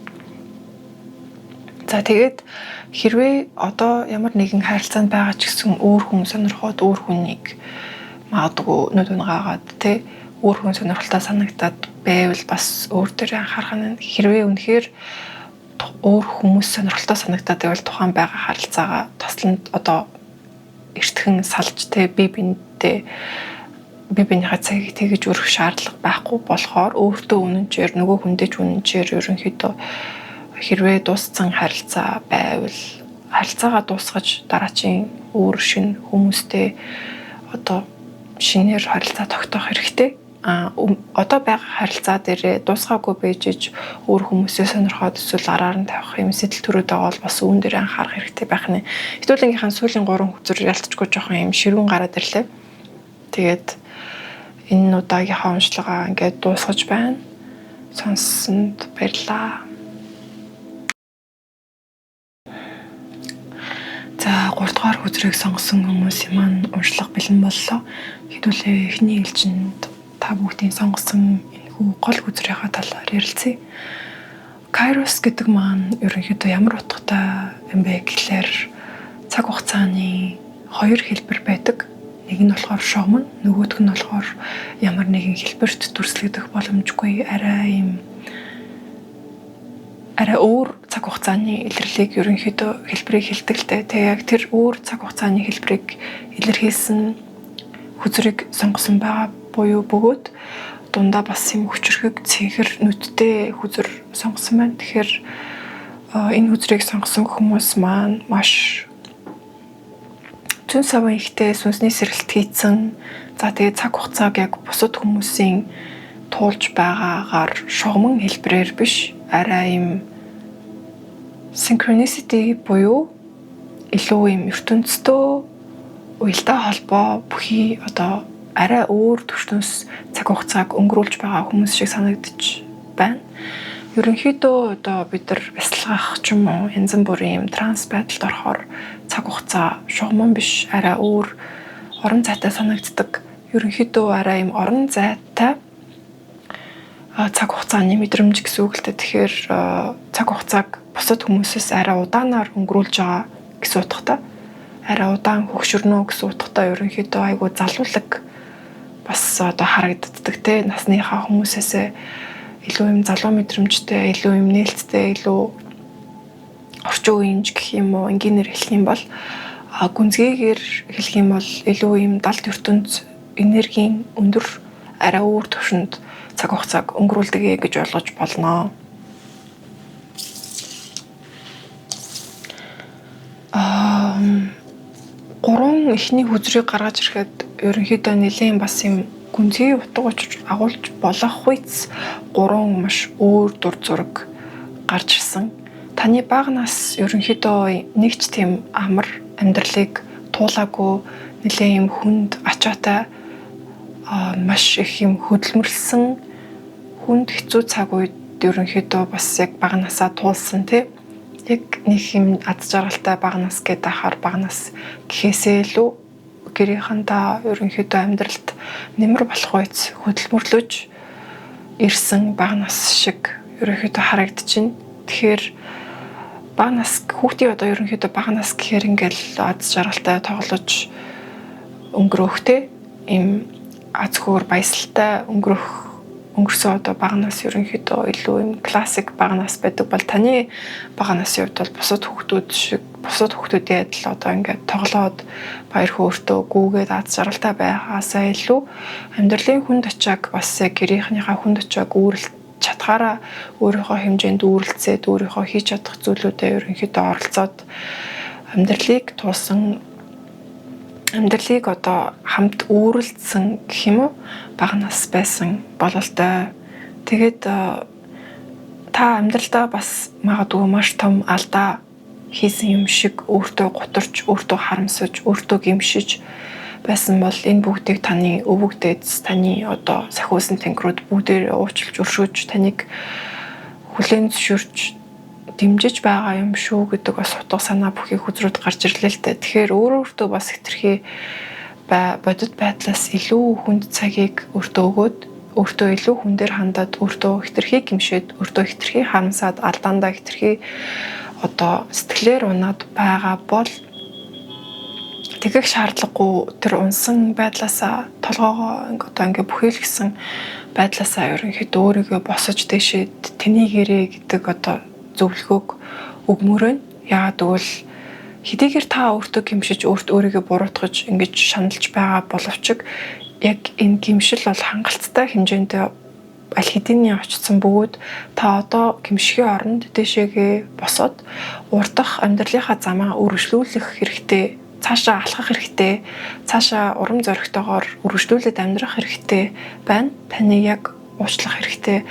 За тэгээд хэрвээ одоо ямар нэгэн харилцаанд байгаа ч гэсэн өөр хүн сонирхоод өөр хүнийг магадгүй нүд унгаагаад өөр хүн сонирхолтой санагдаад байвал бас өөр дээр анхаарах нь хэрвээ үнэхээр өөр хүмүүс сонирхолтой санагдаад байвал тухайн байгаа харилцаагаа тослонд одоо эртхэн салж бие биенийхээ цагийг тэгж өргөх шаардлага байхгүй болохоор өөртөө үнэнчээр нөгөө хүндэж үнэнчээр ерөнхийдөө хэрвээ дууссан харилцаа байвал харилцаагаа дуусгаж дараачийн өөр шинэ хүмүүстэй одоо шинээр харилцаа тогтоох хэрэгтэй. Одоо байгаа харилцаа дээр дуусгаагүй байжж өөр хүмүүсээ сонирхоод эсвэл араар нь тавих юм сэтэл төрөөд байгаа бол бас үүн дээр анхаарах хэрэгтэй байх нь. Хэдүүлгийнхаа сүүлийн 3 хүзэр ялтчгүй жоохон юм ширүүн гараад ирлээ. Тэгээд энэ удаагийнхаа уншлагаа ингээд дуусгаж байна. Сонссонд баярлалаа. За 3 дугаар хүзрийг сонгосон хүмүүсийн маань уншлага бэлэн боллоо. Хэдүүлээ эхний ээлжинд та бүгдийн сонгосон энэхүү гол хүзрийнхаа талаар ярилцъя. Kairos гэдэг маань ерөнхийдөө ямар утгатай юм бэ гэхлээр цаг хугацааны 2 хэлбэр байдаг. нэг нь болохоор шогмон, нөгөөх нь болохоор ямар нэгэн хэлбэрт дүрслэгдэх боломжгүй арай өөр цаг хугацааны илэрлийг ерөнхийдөө хэлбэрийг хэлдэг л дээ. Тэгээ яг тэр өөр цаг хугацааны хэлбэрийг илэрхийлсэн хүзрийг сонгосон байгаа буюу бөгөөд дундаа бас юм хүчрхэг цэнхэр нүдтэй хүзэр сонгосон байна. Тэгэхээр энэ хүзрийг сонгосон хүмүүс маань маш зүүн савын ихтэй сүнсний сэргэлт хийцэн. За тэгээ цаг хугацааг яг бусад хүмүүсийн туулж байгаагаар шугамн хэлбэрээр биш арай юм synchronicity буюу илүү юм ертөнцтэй уялдаа холбоо бүхий одоо арай өөр төвшнөөс цаг хугацааг өнгөрүүлж байгаа хүмүүс шиг санагдаж байна. Ерөнхийдөө одоо бид нар бясалгах ч юм уу янз бүрийн юм транс байдалд орохоор цаг хугацаа шугамн биш арай өөр орон зайтай санагддаг. Ерөнхийдөө арай юм орон зайтай цаг хугацааны мэдрэмж гэсэн үг л дээ. Тэгэхээр цаг хугацааг бусад хүмүүсээс арай удаанаар өнгөрүүлж байгаа гэсэн утгатай. Арай удаан хөгшөрнө гэсэн утгатай ерөнхийдөө айгүй залуулаг бас одоо харагддаг те насныхаа хүмүүсээс илүү юм залуу мэдрэмжтэй, илүү юм нээлттэй, илүү орчин үеийнж гэх юм уу энгийнээр хэлэх юм бол гүнзгийгээр хэлэх юм бол илүү юм далд ертөнц энергийн өндөр арай өөр төвшөнд цаг хугацааг өнгөрүүлдэг гэж ойлгож болно. Гурван эхний хүзрийг гаргаж ирэхэд ерөнхийдөө нэлээд бас юм гүнзгий утга учир агуулж болох үйц гурван маш өөр дур зураг гарч ирсэн. Таны бага нас ерөнхийдөө нэг ч тийм амар амьдралыг туулаагүй нэлээд юм хүнд ачаатай маш их юм хөдөлмөрлсөн хүнд хэцүү цаг үед ерөнхийдөө бас яг бага насаа туулсан тий. Яг нэг юм ад жаргалтай бага нас гэдэг ахаар бага нас гэхээсээ илүү гэрийнхэнтэй ерөнхийдөө амьдралд нэмэр болох үйц хөдөлмөрлөж ирсэн бага нас шиг ерөнхийдөө харагдчихэв. Тэгэхээр бага нас хүүхдийн одоо ерөнхийдөө бага нас гэхээр ингээл ад жаргалтай тоглож өнгөрөхтэй им аз хөр баясгалтай өнгөрсөн одоо бага нас ерөнхийдөө илүү юм классик бага нас байдаг бол таны бага насын хувьд бол бусад хүүхдүүдийн адил одоо ингээд тоглоод баяр хөөртөө гүүгээд аз жаргалтай байгаасаа илүү амьдралын хүнд ачааг бас яг гэрийнхнийхээ хүнд ачааг үүрэлт чадхаараа өөрийнхөө хэмжээнд үүрэлцээд өөрийнхөө хийж чадах зүйлүүдэд ерөнхийдөө оролцоод амьдралыг одоо хамт үүрэлцсэн гэх юм уу бага нас байсан бололтой. Тэгээд та амьдралдаа бас магадгүй маш том алдаа хийсэн юм шиг өөртөө гутарч, өөртөө харамсаж, өөртөө гэмшиж байсан бол энэ бүгдийг таны өвөг дээдс, таны одоо сахиусан тэнгэрүүд бүгдээр уучлж, өршөөж, таныг хүлээн зөвшөөрч дэмжиж байгаа юм шүү гэдэг бас утга санаа бүхий хүзрүүд гарч ирлээ л дээ. Тэгэхээр өөртөө бас хэтэрхий бодит байдлаас илүү хүнд цагийг өөртөө өгөөд, өөртөө илүү хүн дээр хандаад, өөртөө хэтэрхий гэмшээд, өөртөө хэтэрхий харамсаад, алдаандаа хэтэрхий одоо сэтгэлээр унаад байгаа бол тэгэх шаардлагагүй тэр унсан байдлаасаа толгоогоо одоо ингээ бүхийлгсэн байдлаасаа ерөнхийдөө өөрийгөө босож дэшээд тэнийгэрээ гэдэг одоо зөвлөгөөг өгмөрөө. Яагаад гэвэл хэдийгээр та өөртөө гэмшиж өөрийгөө буруутгаж ингэж шаналж байгаа боловч яг энэ гэмшил бол хангалттай хэмжээнд аль хэдийн очсон бөгөөд та одоо гэмшихийн оронд дэшегээ босоод урдах амьдралынхаа замаа үргэлжлүүлэх хэрэгтэй, цаашаа алхах хэрэгтэй, цаашаа урам зоригтойгоор үргэлжлүүлээд амьдрах хэрэгтэй байна. Таныг яг уучлах хэрэгтэй,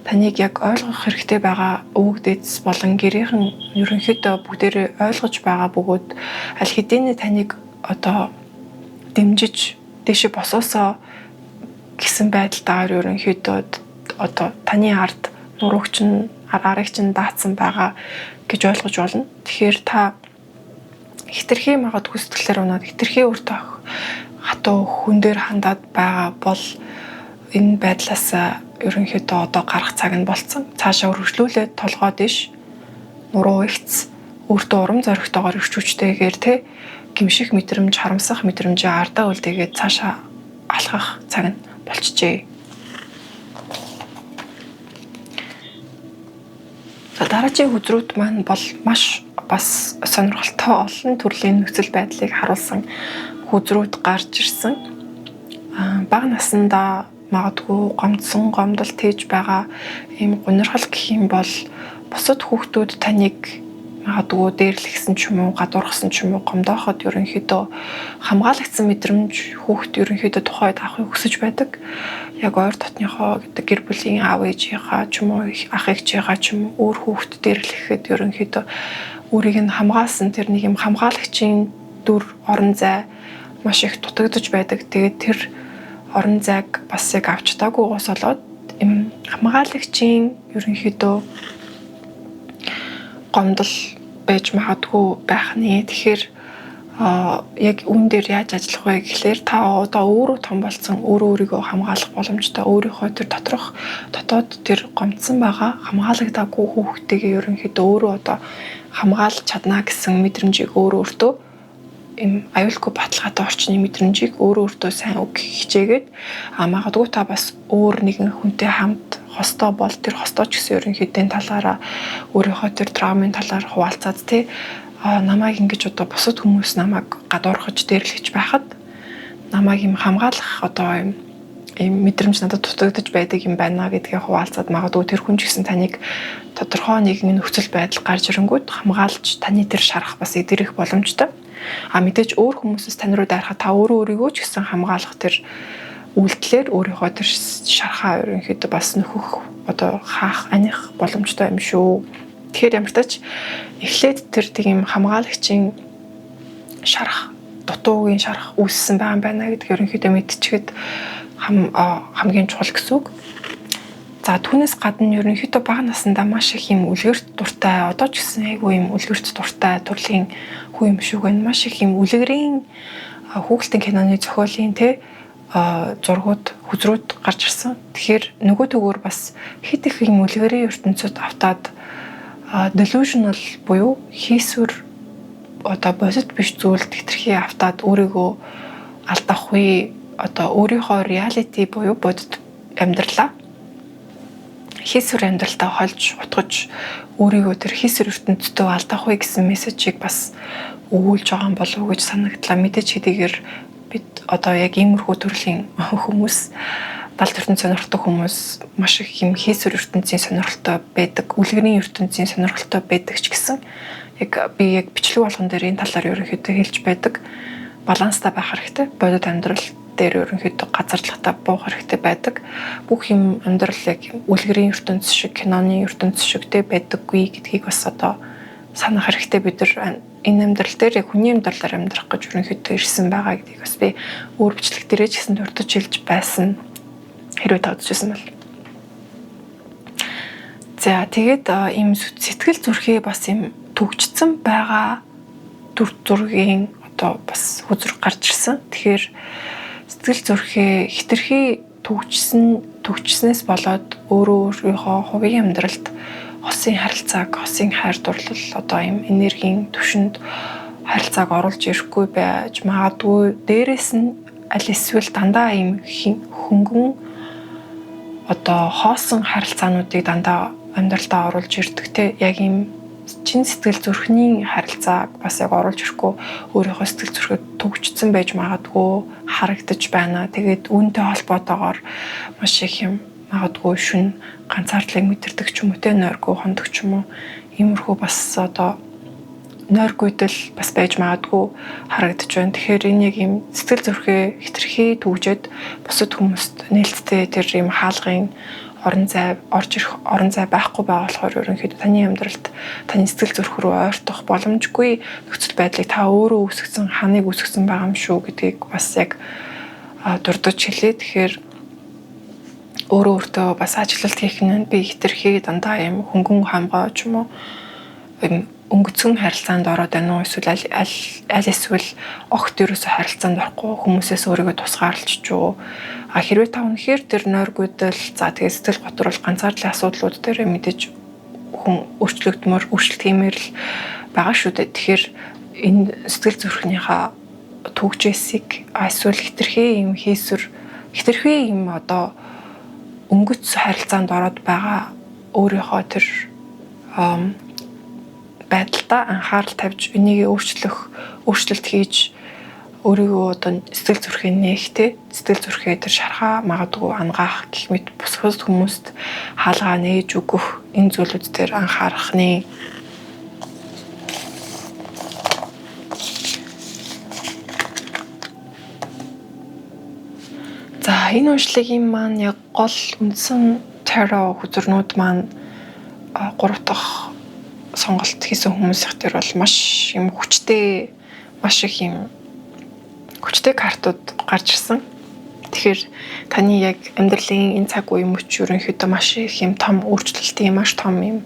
таныг яг ойлгох хэрэгтэй байгаа өвөг дээдс болон гэрийнхэн ерөнхийдөө бүгдээрээ ойлгож байгаа бөгөөд аль хэдийн таныг одоо дэмжиж дэше босоосоо гэсэн байдалтаар ерөнхийдөө одоо таны ард нуруугч нь арыг чинь даацсан байгаа гэж ойлгож болно. Тэгэхээр та хэтэрхий магадгүй сэтгэлээр унаад хэтэрхий өөртөө хатуу хүн дээр хандаад байгаа бол энэ байдлаас ерөнхийдөө одоо гарах цаг нь болцсон. Цаашаа үргэлжлүүлээд толгой дэш нуруу ихц өөртөө урам зоригтойгоор ирч хүчтэйгээр те гимших мэдрэмж, харамсах мэдрэмжээ ардаа үлдээгээд цаашаа алхах цаг нь болчихжээ. Дараагийн хөдрүүд маань бол маш бас сонирхолтой олон төрлийн нөхцөл байдлыг харуулсан хөдрүүд гарч ирсэн. Бага насндаа магадгүй гомдсон, гомдол тээж байгаа ийм гонирхол гэх юм бол бусад хүүхдүүд таныг магадгүй дээрлэгсэн ч юм уу, гадуурхсан ч юм уу, гомдооход ерөнхийдөө хамгаалагдсан мэдрэмж хүүхд ерөнхийдөө тухайд авахыг хүсэж байдаг. Яг ойр дотныхоо гэдэг гэр бүлийн аав ээжийнхаа ч юм уу, ах эгчийнхаа ч юм уу өөр хүүхд дээрлэхэд ерөнхийдөө өөрийг нь хамгаалсан тэр нэг юм хамгаалагчийн дүр, орон зай маш их дутагдж байдаг. Тэгээд тэр орон зайг бас яг авч таагүйгоос болоод юм хамгаалагчийн ерөнхийдөө гомдол байж магадгүй байх нэ. Тэгэхээр яг үүн дээр яаж ажиллах вэ гэхлээр та одоо өөрөө том болсон, өөрийгөө хамгаалах боломжтой, өөрийнхөө тэр дотоод тэр гомдсон байгаа хамгаалагдаагүй хүүхдтэйгээ ерөнхийдөө өөрөө одоо хамгаалж чадна гэсэн мэдрэмжийг өөртөө им аюулгүй баталгаатай орчны мэдрэмжийг өөртөө сайн үг хичээгээд магадгүй та бас өөр нэгэн хүнтэй хамт хостой бол тэр хостой ч гэсэн ерөнхийдөө талаараа өөрийнхөө тэр травмын талаар хуваалцаад тий намайг ингэж одоо бусад хүмүүс намайг гадуурхаж дээрлэж байхад намайг юм хамгаалах одоо юм мэдрэмж надад дутагдж байдаг юм байна гэдгээ хуваалцаад магадгүй тэр хүн ч гэсэн таныг тодорхой нэгэн нөхцөл байдал гарч ирэнгүүт хамгаалж таны тэр шарах бас идэрэх боломжтой. Мэдээж өөр хүмүүсээс тань руу дайрахад та өөрийгөө ч гэсэн хамгаалах тэр үйлдэлээр өөрийнхөө тэр шархаа ерөнхийдөө бас нөхөх одоо хаах аних боломжтой юм шүү. Тэгэхээр ямар ч тач эхлээд тэр тийм хамгаалагчийн шарах, дутуугийн шарах үүссэн байгаа юм байна гэдгийг ерөнхийдөө мэдчихэд хамгийн чухал гэсэн үг. За түүнээс гадна ерөнхийдөө бага наснда маш их юм үлгэрт дуртай, одоо ч гэсэн айгүй юм үлгэрт дуртай төрлийн хүн юм шиг байна. Маш их юм үлгэрийн хүүхэлдэйн киноны зохиолын зургууд, хүзрүүд гарч ирсэн. Тэгэхээр нөгөө төгөөр бас хит их юм үлгэрийн ертөнцид автаад delusional буюу хийсвэр одоо бодит биш зүйлд хэтэрхий автаад өөрийгөө алдахгүй одоо өөрийнхөө reality буюу бодит амьдралаа хийсвэр амьдралтаа холж утгаж өөрийгөө тэр хийсвэр ертөнцийн алдахгүй гэсэн мессежийг бас өгүүлж байгаа юм болов уу гэж санагдлаа. Мэдээж хэдийгээр бид одоо яг иймэрхүү төрлийн хүмүүс далд ертөнцийн сонирхолтой хүмүүс маш их юм хийсвэр ертөнцийн сонирхолтой байдаг, үлгэрийн ертөнцийн сонирхолтой байдаг ч гэсэн яг би яг бичлэг болгон дээр энэ талаар ерөнхийдөө хэлж байдаг. Баланстай байх хэрэгтэй. Бодит амьдрал дээр ерөнхийдөө газарлагтай буух хэрэгтэй байдаг. Бүх юм амьдрал яг үлгэрийн ертөнц шиг, киноны ертөнц шиг байдаггүй гэдгийг бас одоо санах хэрэгтэй. Бид нар энэ амьдрал дээр яг хүний амьдралаар амьдрах гэж ерөнхийдөө ирсэн байгаа гэдгийг бас би өөр бичлэг дээрээ ч гэсэн дурдж хэлж байсан. Хэрвээ тавьчихсан бол. За тэгээд ийм сэтгэл зүрхээ бас ийм төгжсөн байгаа төр зургийн одоо бас хүзрэг гарч ирсэн. Тэгэхээр сэтгэл зүрхээ хитрхи төгжснээс болоод өөрийнхөө хувийн амьдралд хосын харилцааг, хосын хайр дурлал одоо ийм энергийн түвшинд харилцааг оруулж ирэхгүй байж магадгүй. Дээрээс нь аль эсвэл дандаа ийм хөнгөн одоо хоосон харилцаануудыг дандаа амьдралдаа оруулж ирдэг те яг ийм чин сэтгэл зүрхний харилцааг бас яг оруулж ирэхгүй өөрийнхөө сэтгэл зүрхэд төгжсөн байж магадгүй харагдаж байна. Тэгээд үүнтэй холбоотойгоор маш их юм магадгүй шүн ганцаардлыг мэдэрдэг ч юм уу те нойргүй хондог ч юм уу иймэрхүү бас одоо нойргүйдэл бас байж магадгүй харагдаж байна. Тэгэхээр энэ яг юм сэтгэл зүрхээ хитрхи төгжөөд бусад хүмүүст нээлттэй тэр юм хаалгын орон зай орж ирэх орон зай байхгүй байгаа болохоор ерөнхийдөө таны амьдралд таны сэтгэл зүрх рүү ойртох боломжгүй нөхцөл байдлыг та өөрөө үүсгэсэн, ханыг үүсгэсэн байгаа юм шүү гэдгийг бас яг дурдж хэлээ. Тэгэхээр өөртөө бас ажилтнууд хийх нь би хитрхи дандаа юм хөнгөн хамгаа ч юм уу өнгөцгөн харилцаанд ороод байна уу эсвэл аль эсвэл огт ерөөсө харилцаанд орохгүй хүмүүсээс өөрийгөө тусгаарлаж чуу хэрвээ та үнэхээр тэр нойргүйдэл за тэгээ сэтгэл готрол ганцаардлын асуудлууд дээр мэдээж хүн өөрчлөгдмөр өөрчлөлт хиймээр л байгаа шүү дээ. Тэгэхээр энэ сэтгэл зүрхнийхээ төгжээсийг эсвэл хитрхи юм одоо өнгөц харилцаанд ороод байгаа өөрийнхөө тэр байдалтай анхаарал тавьж энийг өөрчлөлт хийж өөрийгөө одоо сэтгэл зүрхээ нэхтэй сэтгэл зүрхээ тэр шархаа магадгүй ангаах гэх мэт бусад хүмүүст хаалгаа нээж өгөх энэ зүйлүүд дээр анхаарахны за энэ уншлагын маань яг гол үндсэн таро хүзэрнүүд маань 3 дахь сонголт хийсэн хүмүүсийн дээр бол маш юм хүчтэй картууд гарч ирсэн. Тэгэхээр таны яг амьдралын энэ цаг үеийн мөч ерөнхийдөө маш их юм том өөрчлөлтийн маш том юм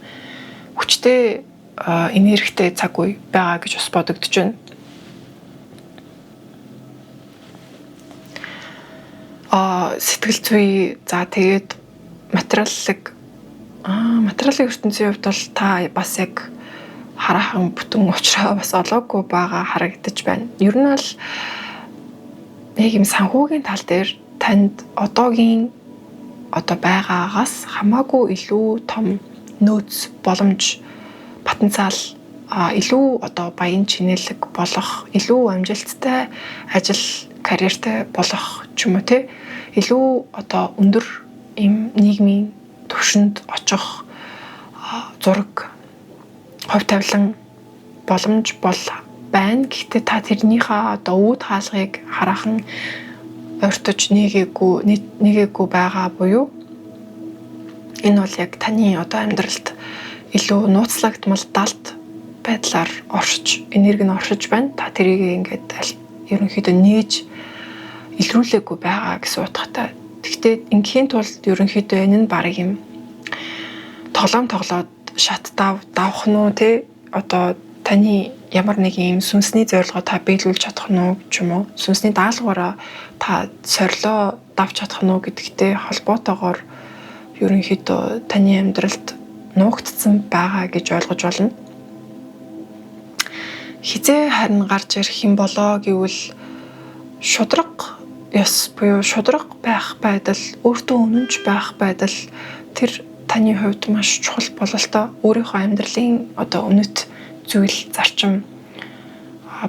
хүчтэй энергитэй цаг үе байгаа гэж бас бодогдож байна. Сэтгэл зүй за тэгээд материалын ертөнцийн хувьд бол та бас яг хараахан бүтэн уучраа бас олоогүй байгаа харагдаж байна. Ер нь бол нэг юм санхүүгийн тал дээр танд одоо байгаагаас хамаагүй илүү том нөөц боломж потенциал илүү одоо баян чинэлэг болох илүү амжилттай ажил карьертэй болох ч юм уу те илүү одоо өндөр юм нийгмийн түвшинд очих зураг хувь тавилан боломж бол байна. Гэхдээ та тэрнийхээ одоо үүд хаалгыг хараахан ойртож нэгээгүй байгаа буюу энэ бол яг таны одоо амьдралд илүү нууцлагдмал далд байдлаар энерги нь оршиж байна. Та тэрийг ингээд ерөнхийдөө нээж илрүүлээгүй байгаа гэсэн утгатай. Гэхдээ ингийн тулд ерөнхийдөө энэ нь баг юм тоглоод шат давах нь уу те одоо таны ямар нэг юм сүнсний зорилгоо та биелүүлж чадах нь уу ч юм уу сүнсний даалгавраа та сорилоо давж чадах нь уу гэдэгтэй холбоотойгоор ерөнхийдөө таны амьдралд нуугдсан байгаа гэж ойлгож болно. Хизээ харин гарч ирэх юм болоо гэвэл шудраг ёс буюу шудраг байх байдал, өөртөө үнэнч байх байдал тэр таны хувьд маш чухал бололтой. Өөрийнхөө амьдралын одоо үнэт зүйл зарчим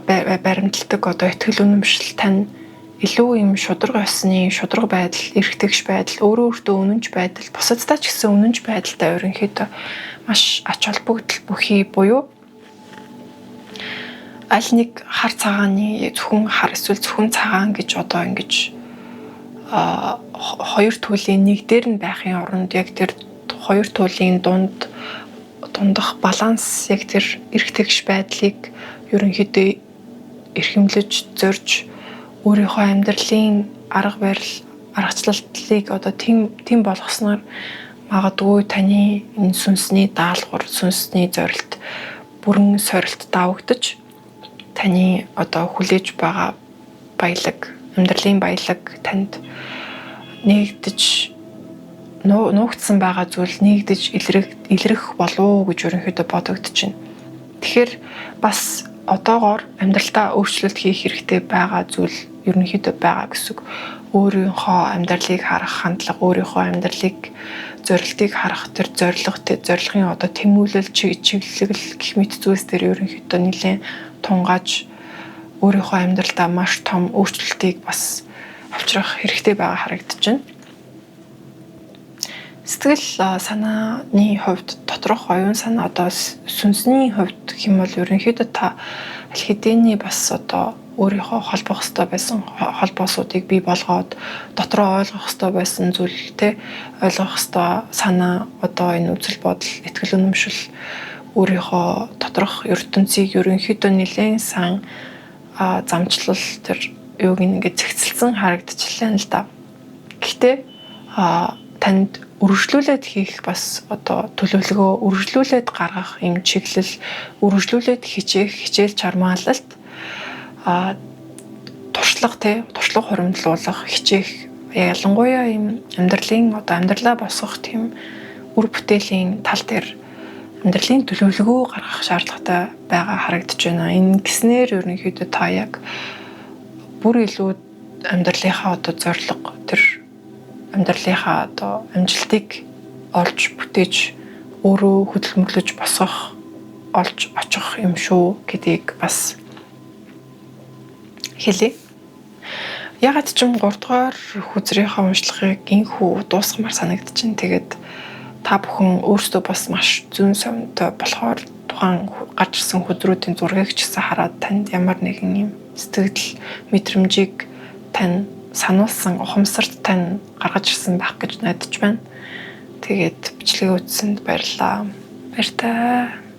баримталдаг одоо итгэл үнэмшил тань илүү юм шудраг ёсны шудраг байдал, эргэтгэж байдал, өөртөө үнэнч байдал, бусадтай ч гэсэн үнэнч байдалтай ерөнхийдөө маш ач холбогдол бүхий буюу аль нэг хар цагааны зөвхөн хар эсвэл зөвхөн цагаан гэж одоо ингэж хоёр төлөлийн нэг дээр нь байхын оронд яг тэр хоёр төлөлийн дундах баланс яг тэр эргэтгэж байдлыг ерөнхийдөө эрхэмлэж зорж өөрийнхөө амьдралын арга барил аргачлалтлыг одоо тийм болгосноор магадгүй таны энэ сүнсний даалгавар, сүнсний зорилт бүрэн сорилт давагдаж таны одоо хүлээж байгаа баялаг, амьдралын баялаг танд нэгдэж нуугдсан байгаа зүйл нэгдэж илрэх болов гэж ерөнхийдөө бодогдож байна. Тэгэхээр бас одоогоор амьдралдаа өөрчлөлт хийх хэрэгтэй байгаа зүйл ерөнхийдөө байгаа гэсэн үг. Өөрийнхөө амьдралыг харах хандлага, өөрийнхөө амьдралыг зорилтыг харах тэр зорилгын одоо тэмүүлэл чиглэл гэх мэт зүйлс дээр ерөнхийдөө нэлээд тунгааж өөрийнхөө амьдралдаа маш том өөрчлөлтийг бас авчрах хэрэгтэй байгаа харагдаж байна. Сэтгэл санааны хувьд доторх оюун санаа одоо сүнсний хувьд гэх юм бол ерөнхийдөө та аль хэдийн бас одоо өөрийнхөө холбох ёстой байсан холбоосуудыг бий болгоод дотроо ойлгох ёстой байсан зүйлтэй ойлгох ёстой санаа одоо энэ үзэл бодол итгэл үнэмшил өөрийнхөө доторх ертөнцийг ерөнхийдөө нэлээд сайн замчлал тэр юуг ингээд зэгцэлсэн харагдчихлаа л да. Гэхдээ танд үргэлжлүүлээд хийх бас одоо төлөвлөгөө үргэлжлүүлээд гаргах юм чиглэл үргэлжлүүлээд хичээл чармаалалт туршлага хуримтлуулах хичээх ялангуяа юм амьдралаа босгох тийм үр бүтээлийн тал дээр амьдралын төлөвлөгөө гаргах шаардлагатай байгаа харагдаж байна. Энэ гэснээр ерөнхийдөө та яг бүр илүү амьдралынхаа одоо зорилго, тэр амьдралынхаа одоо амжилтыг олж бүтээж өөрөө хөдөлмөрлөж босгох, олж очих юм шүү гэдгийг бас хэлье. Ягаад ч юм 3 дугаар хүзрийнхаа уншлагыг инхүү дуусгамаар санагдчихэв. Тэгээд та бүхэн өөрсдөө бас маш зүүн совинтой болохоор тухайн гарч ирсэн хөдрүүдийн зургийг ч гэсэн хараад танд ямар нэгэн юм сэтгэл мэдрэмжийг тань сануулсан, ухамсарт тань гаргаж ирсэн байх гэж найдаж байна. Тэгээд бичлэгээ үзсэнд баярлалаа. Баяртай.